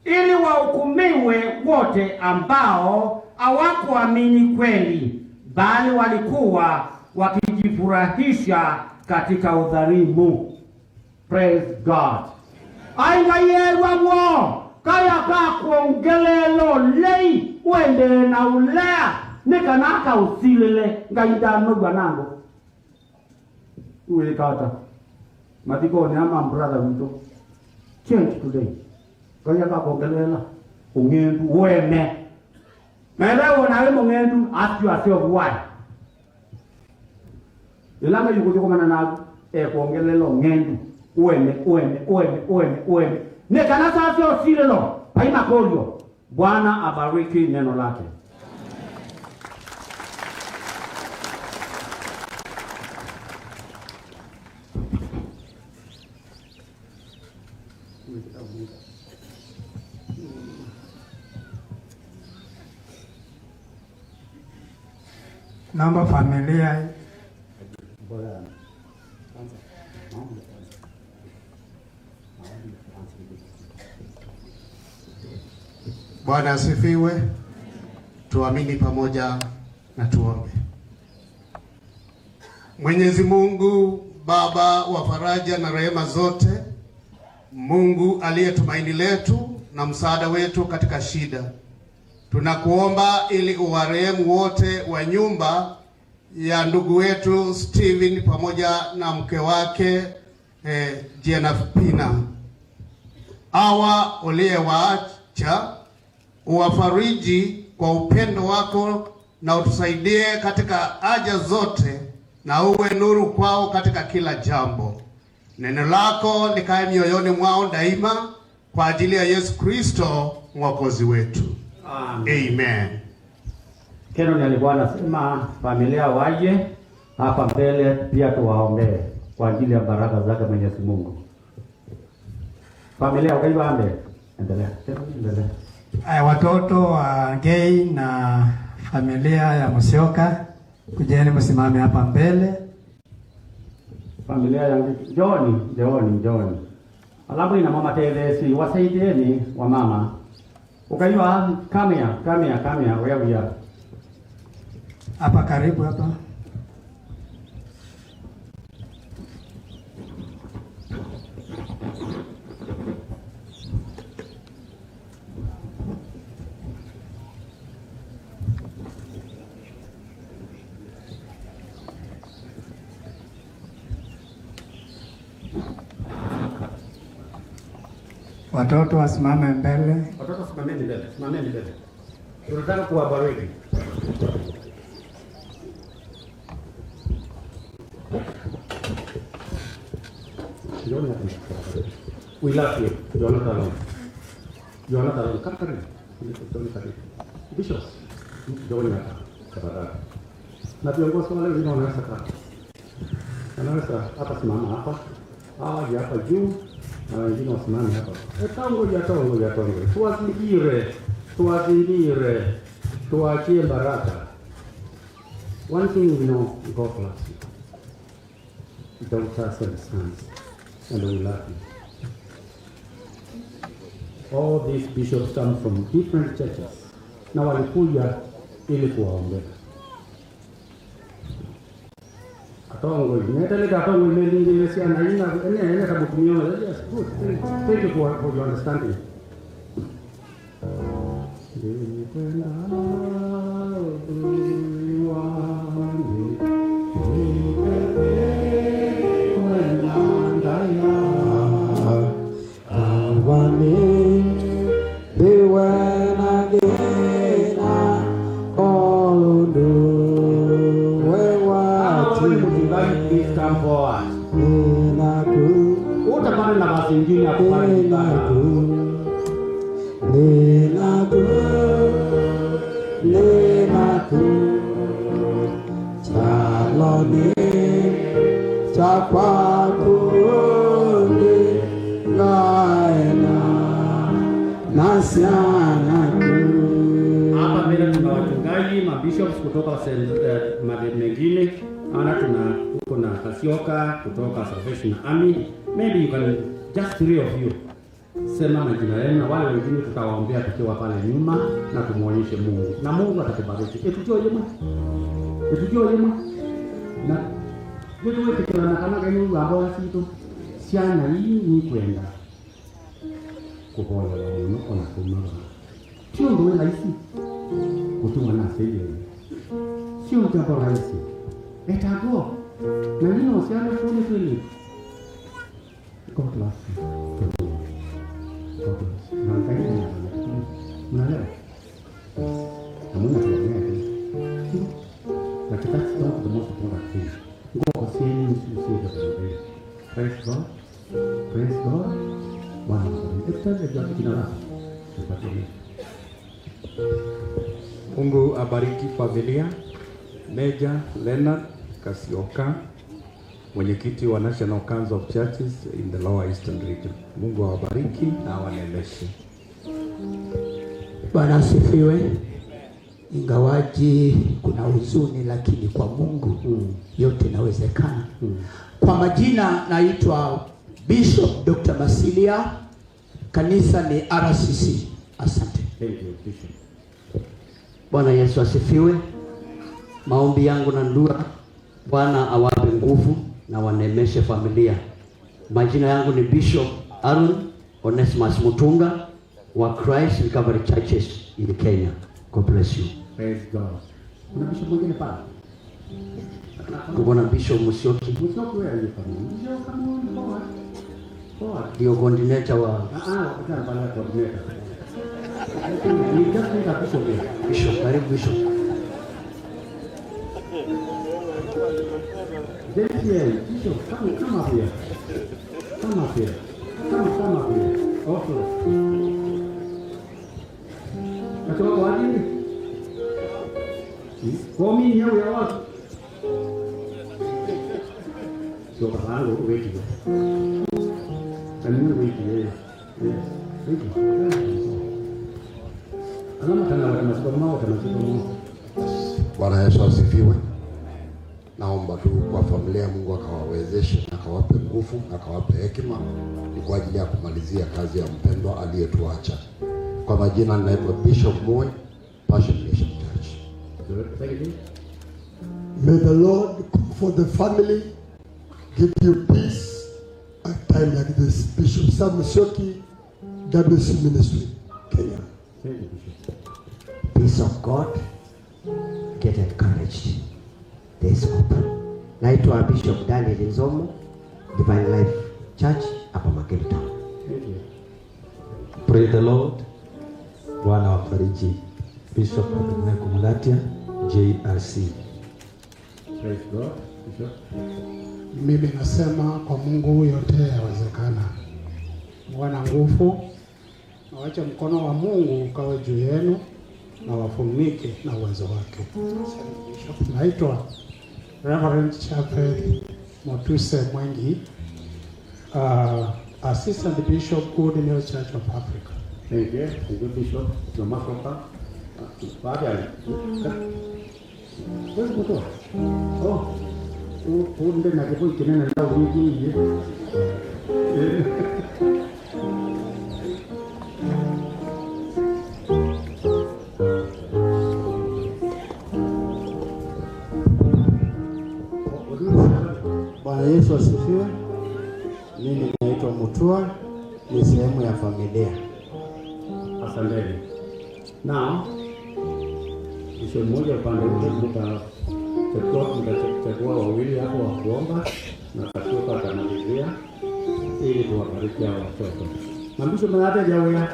[SPEAKER 2] ili wahukumiwe wote ambao hawakuamini kweli bali walikuwa wakijifurahisha katika udhalimu. Praise God. Ainga yerwa wo kaya ka kuongelelo lei wende na ulea nikanaka usilele ngaida nogwa nango uwe kata matiko ni ama brother wito change today kaya ka kuongelela ungendu weme melewo na wemo ngendu ask yourself why ilanga yuko komana na kuongelelo ngendu ueme nekana sasa usilelo haina kolio. Bwana abariki neno lake.
[SPEAKER 1] Naomba familia
[SPEAKER 5] Bwana asifiwe. Tuamini pamoja na tuombe. Mwenyezi Mungu, Baba wa faraja na rehema zote, Mungu aliye tumaini letu na msaada wetu katika shida, tunakuomba ili uwarehemu wote wa nyumba ya ndugu wetu Steven pamoja na mke wake Jenafina. Hawa uliyewaacha uwafariji kwa upendo wako na utusaidie katika haja zote na uwe nuru kwao katika kila jambo. Neno lako likae mioyoni mwao daima kwa ajili ya Yesu Kristo mwokozi wetu. Amen.
[SPEAKER 2] Keno alikuwa anasema familia waje hapa mbele pia tuwaombee kwa ajili ya baraka zake Mwenyezi Mungu. Familia ukaiwa ambe. Endelea.
[SPEAKER 1] Watoto wa Gay na familia ya Musyoka kujeni msimame hapa mbele.
[SPEAKER 2] Familia ya Joni. Alafu ina mama Teresi wasaidieni wa mama. Ukaiwa kamia wewe
[SPEAKER 1] hapa karibu hapa. Watoto wasimame mbele.
[SPEAKER 2] Watoto simameni mbele. Tunataka kuwabariki. We love you, Jonathan. Kakari. Bishop. Jonathan. Na viongozi wale wengine wanaweza kaa. Anaweza hapa simama hapa. Hapa juu. Na wengine wasimame hapa. Tango. Tuwazingire. Tuachie baraka. One thing we know, God loves you. Don't trust and sons, and we love you. All these bishops come from different churches. Na walikuja ili kuwaombea. Katongo inetele katongo imelingi si anaina ene tabutumio. Yes, good. Thank you for your understanding. Hapa mbele tuna wachungaji, mabishops kutoka madhehebu mengine. Tuko na Kasioka kutoka Salvation Army. Maybe you can just 3 of you sema majina yenu, na wale wengine tutawaombea tukiwa pale nyuma na tumuonyeshe Mungu. Na Mungu atakubariki. Etujio yema. Na wewe tukilana kama gani ngabo situ. Siana hii ni kwenda kubola wano ona kumama. Sio ndio rahisi kutuma na sije. Sio jambo rahisi. Etago. Na nini usiana kuni kweli. God bless you. God bless you. Unaelewa? Hamuna tunaelewa. Lakini that's not the most important thing. God saying you see the way. Praise God. Praise God. Bwana mbariki.
[SPEAKER 6] Mungu abariki familia. Meja Leonard Kasioka, mwenyekiti wa National Council of Churches in the Lower Eastern Region. Mungu awabariki na awaneemeshe.
[SPEAKER 7] Bwana asifiwe. Ingawaji kuna huzuni, lakini kwa Mungu yote inawezekana. Kwa majina naitwa Bishop Dr. Masilia. Kanisa ni RCC. Asante.
[SPEAKER 2] Thank you, Bishop.
[SPEAKER 7] Bwana Yesu asifiwe. Maombi yangu na ndua, Bwana awape nguvu na waneemeshe familia. Majina yangu ni Bishop Aaron Onesimus Mutunga wa Christ Recovery Churches in Kenya. God bless you.
[SPEAKER 2] Praise God. Kuna bishop mwingine pale?
[SPEAKER 7] Kuna Bishop Musyoki.
[SPEAKER 2] Musyoki wewe ni familia. Musyoki kama ni poa.
[SPEAKER 7] Ndio coordinator wa
[SPEAKER 2] wakati pale coordinator. Ni just
[SPEAKER 7] Bishop, karibu Bishop.
[SPEAKER 2] Bishop, come up here. Come up here. Okay. Katoka wapi? Komi yao ya watu. Sio kama wewe. Kama wewe.
[SPEAKER 8] Bwana Yesu asifiwe. Naomba tu kwa familia Mungu akawawezeshe, akawape nguvu, akawape hekima ni kwa ajili ya kumalizia kazi ya mpendwa aliyetuacha. Kwa majina ninaitwa Bishop Moi, Passion Mission Church.
[SPEAKER 9] May the Lord for the family give you peace at time like this. Bishop Sam Musyoki, WC Ministry, Kenya.
[SPEAKER 7] Peace of God, get encouraged. There is hope. Naitwa Bishop Daniel Nzomo, Divine Life Church hapa Makeni Town.
[SPEAKER 6] Praise the Lord. Bwana wafariji. Bishop Abednego Mulatia, JRC.
[SPEAKER 2] Praise God. Bishop.
[SPEAKER 3] Mimi nasema kwa Mungu yote yawezekana. Bwana nguvu, na wacha mkono wa Mungu ukawe juu yenu na wafunike na uwezo wake. Naitwa Reverend Chapel Motuse Mwengi, Assistant Bishop, Good News Church of Africa.
[SPEAKER 2] Thank you, Bishop. Wewe mtoto. Oh. Unde na kwa kinene na wiki hii.
[SPEAKER 10] Bwana Yesu asifiwe. Mimi naitwa Mutua, ni sehemu ya familia.
[SPEAKER 2] Asanteni. Na kisha mmoja upande ule mtachukua wawili hapo wa kuomba na kashuka atamalizia ili tuwabariki hao watoto. Mambisho mayate jawea.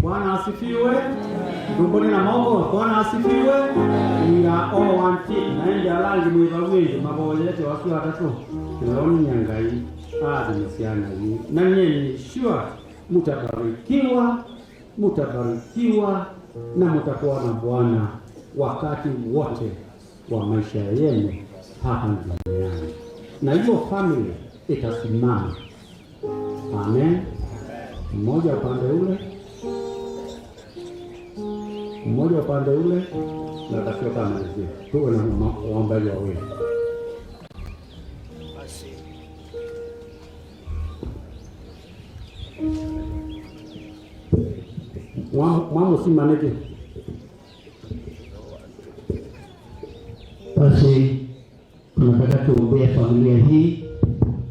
[SPEAKER 2] Bwana asifiwe. Tumboni na maombo. Bwana asifiwe. Ila wanti naenda langi mwibaweje maboyete wasu watatu. Naoni nyangai mesiana hii. Na nyinyi sure mutabarikiwa na mutakuwa na Bwana wakati wote wa maisha yenu hapa duniani. Na hiyo family itasimama. Amen. Mmoja upande ule na kasio kama hivi. Tuwe na waombaji wawili. Mama si maneke.
[SPEAKER 7] Basi tunataka tuombee familia hii,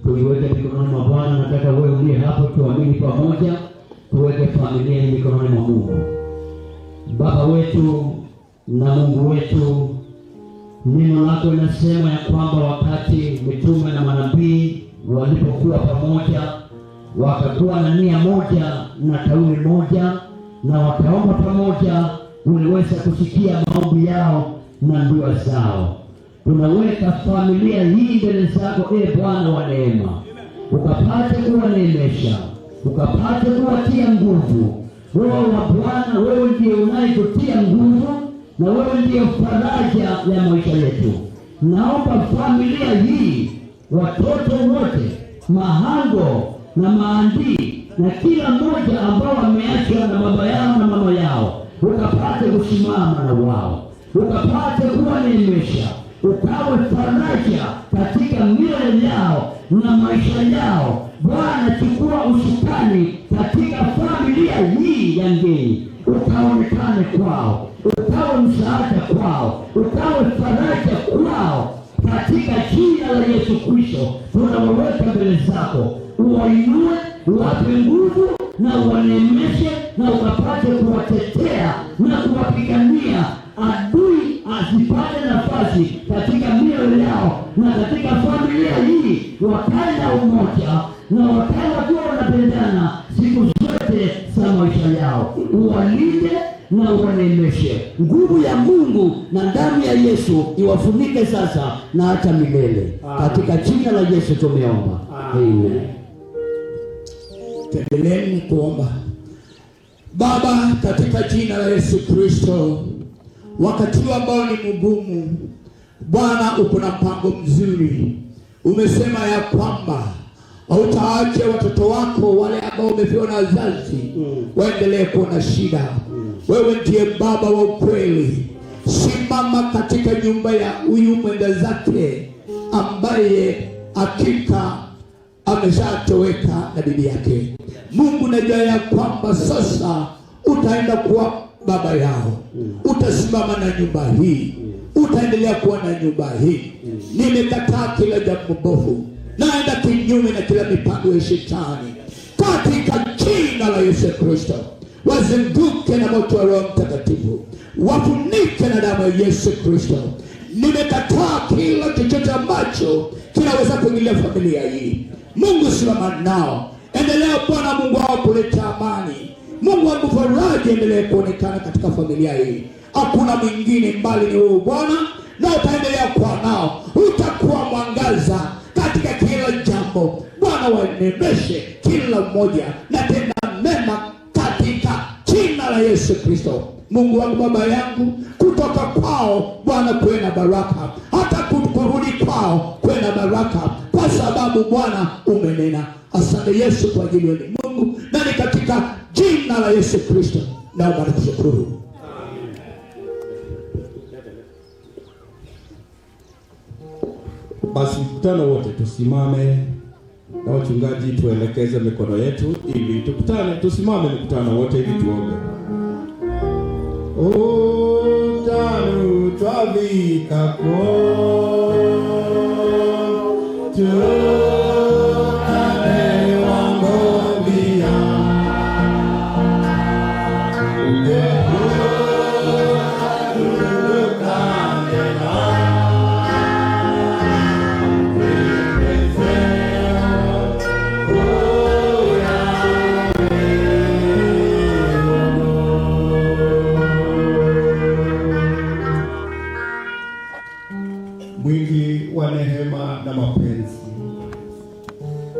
[SPEAKER 7] tuiweke mikononi mwa Bwana. Nataka wewe uliye hapo tuamini pamoja, tuweke familia hii mikononi mwa Mungu. Baba wetu na Mungu wetu, neno lako linasema ya kwamba wakati mitume na manabii walipokuwa pamoja, wakakuwa na nia moja na kauli moja, na wakaomba pamoja, uliweza kusikia maombi yao na dua zao. Tunaweka familia hii mbele zako, Bwana wa neema, ukapate kuwaneemesha, ukapate kuwatia nguvu. Wewe wa Bwana, wewe ndiye unayetutia nguvu, na wewe ndiye faraja ya maisha yetu. Naomba familia hii, watoto wote, mahango na maandii na kila mmoja ambao wameachwa na baba yao na mama yao, ukapate kusimama na wao, ukapate kuwaneemesha, ukawe faraja katika mioyo yao na maisha yao. Bwana, chukua usukani katika familia hii ya ngeni, ukaonekane kwao, ukawe msaada kwao, ukawe faraja kwao, katika jina la Yesu Kristo. Tunawaweka mbele zako, uwainue, uwape nguvu na uwaneemeshe, na ukapate kuwatetea na kuwapigania adui asipate nafasi katika mioyo yao na katika familia hii. Wakae na umoja na wakae wakiwa wanapendana siku zote za maisha yao. Uwalinde na uwaneemeshe. Nguvu ya Mungu na damu ya Yesu iwafunike sasa na hata milele. Katika jina la Yesu tumeomba. Amen.
[SPEAKER 11] Tendeleeni kuomba. Baba, katika jina la Yesu Kristo, wakati ambao ni mgumu, Bwana uko na mpango mzuri. Umesema ya kwamba hautaache watoto wako wale ambao wamefiwa na wazazi waendelee kuwa na shida. Wewe ndiye Baba wa ukweli. Simama katika nyumba ya huyu mwenda zake ambaye hakika ameshatoweka na bibi yake. Mungu, najua ya kwamba sasa utaenda kuwa baba yao, utasimama na nyumba hii, utaendelea kuwa na nyumba hii. Nimekataa kila jambo bovu, naenda kinyume na kila mipango ya shetani katika jina la Yesu Kristo. Wazunguke na moto wa Roho Mtakatifu, wafunike na damu ya Yesu Kristo. Nimekataa kila chochote ambacho kinaweza kuingilia familia hii. Mungu, simama nao, endelea Bwana Mungu wao kuleta amani. Mungu wangu, faraja endelee kuonekana katika familia hii. Hakuna mwingine mbali ni wewe Bwana, na utaendelea kuwa nao, utakuwa mwangaza katika kila jambo. Bwana, waneemeshe kila mmoja na tenda mema katika jina la Yesu Kristo. Mungu wangu, baba yangu, kutoka kwao Bwana kuwe na baraka, hata kurudi kwao kuwe na baraka, kwa sababu Bwana umenena. Asante Yesu kwa ajili ya Mungu, na ni katika jina la Yesu Kristo naomba na kushukuru.
[SPEAKER 6] Basi mkutano wote tusimame na wachungaji tuelekeze mikono yetu ili tukutane. Tusimame mkutano wote ili tuombe. Tanu twavika kwa mwingi wa nehema na mapenzi,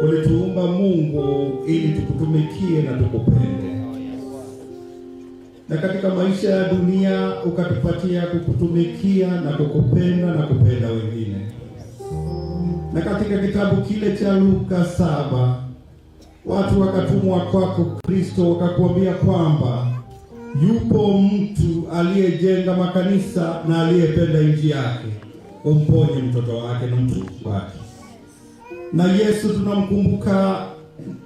[SPEAKER 6] ulituumba Mungu ili tukutumikie na tukupende, na katika maisha ya dunia ukatupatia kukutumikia na kukupenda na kupenda wengine. Na katika kitabu kile cha Luka 7 watu wakatumwa kwako Kristo, wakakuambia kwamba yupo mtu aliyejenga makanisa na aliyependa nchi yake, umponye mtoto wake na mtu wake. Na Yesu tunamkumbuka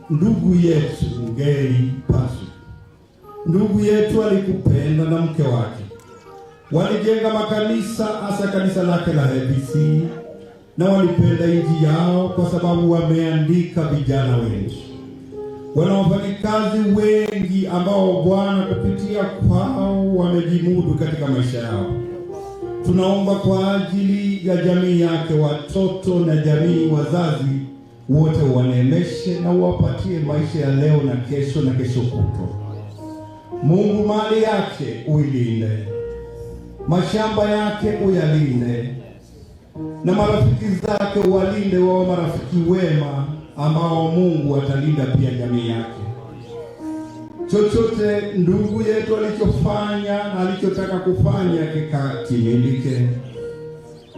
[SPEAKER 6] ndugu yetu Ngei Pasu. Ndugu yetu alikupenda na mke wake, walijenga makanisa, hasa kanisa lake la ABC, na walipenda nchi yao kwa sababu wameandika vijana wengi, wana wafanyakazi wengi ambao Bwana kupitia kwao wamejimudu katika maisha yao. Tunaomba kwa ajili ya jamii yake, watoto na jamii, wazazi wote waneemeshe na uwapatie maisha ya leo na kesho kutwa. Mungu, mali yake uilinde, mashamba yake uyalinde, na marafiki zake uwalinde, wao marafiki wema ambao Mungu atalinda pia jamii yake. Chochote ndugu yetu alichofanya na alichotaka kufanya kikatimilike.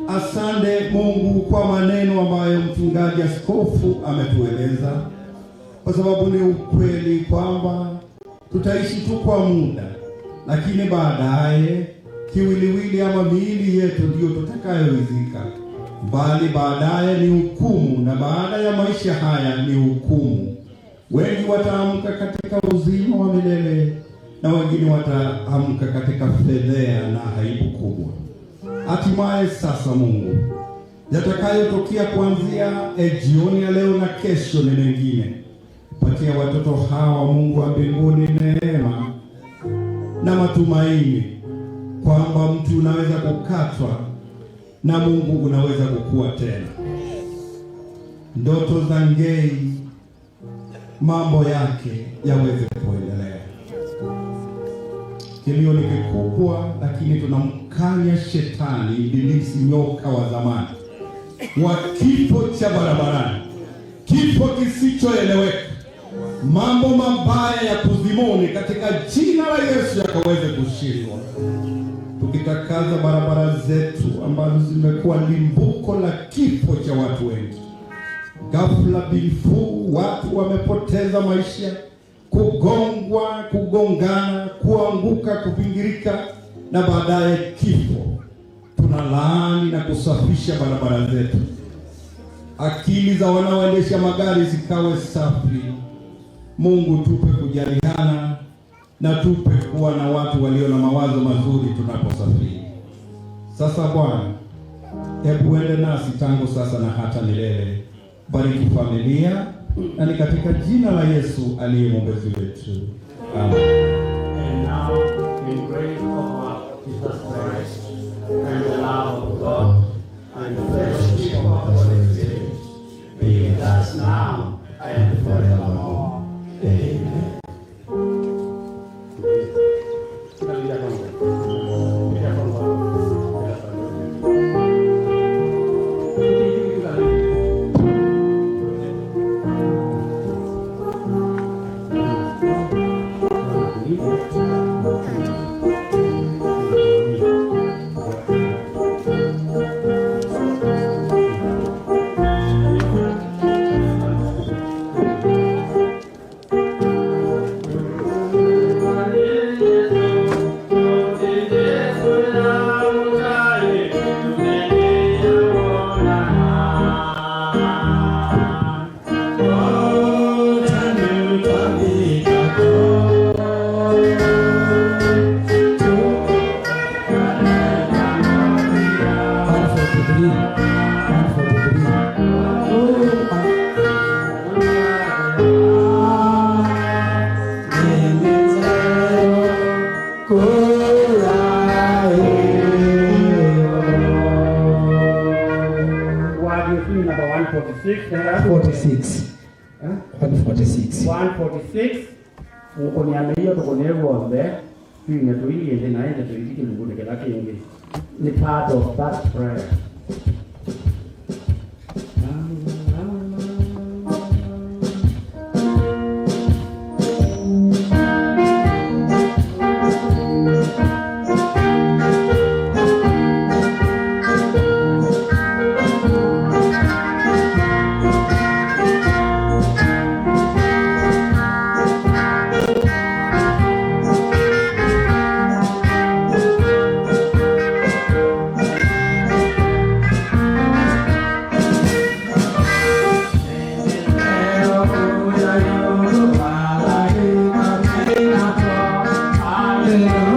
[SPEAKER 6] Asante Mungu kwa maneno ambayo mchungaji askofu ametueleza, kwa sababu ni ukweli kwamba tutaishi tu kwa muda, lakini baadaye kiwiliwili ama miili yetu ndio tutakayoridhika, bali baadaye ni hukumu, na baada ya maisha haya ni hukumu. Wengi wataamka katika uzima wa milele na wengine wataamka katika fedhea na aibu kubwa. Hatimaye sasa Mungu, yatakayotokea kuanzia jioni ya leo na kesho ni mengine. Patia watoto hawa Mungu wa mbinguni neema na matumaini kwamba mtu unaweza kukatwa na Mungu unaweza kukua tena. Ndoto za Ngei, mambo yake yaweze kuendelea. Kilio ni kikubwa, lakini tunamkanya shetani, ibilisi, nyoka wa zamani wa kifo cha barabarani, kifo kisichoeleweka, mambo mabaya ya kuzimuni, katika jina la Yesu yakaweze kushindwa. Tukitakaza barabara zetu ambazo zimekuwa limbuko la kifo cha watu wengi. Ghafla bifu watu wamepoteza maisha, kugongwa, kugongana, kuanguka, kupingirika na baadaye kifo. Tunalaani na kusafisha barabara zetu. Akili za wanaoendesha magari zikawe safi. Mungu, tupe kujaliana na tupe kuwa na watu walio na mawazo mazuri tunaposafiri. Sasa Bwana, hebu uende nasi tangu sasa na hata milele. Bariki familia, na ni katika jina la Yesu aliye mwombezi wetu. Amen.
[SPEAKER 2] And now in grace of our Jesus Christ and the love of God and the fellowship of the Holy Spirit be with us now and forevermore. Amen.
[SPEAKER 12] Amen.
[SPEAKER 2] Number 146.
[SPEAKER 12] 46. 146.
[SPEAKER 2] 146. Ukoniana hiyo tukonevombe. Tuinge tuiende na ende tuilike Mungu kila kingi. Ni part of that prayer.
[SPEAKER 12] Hallelujah.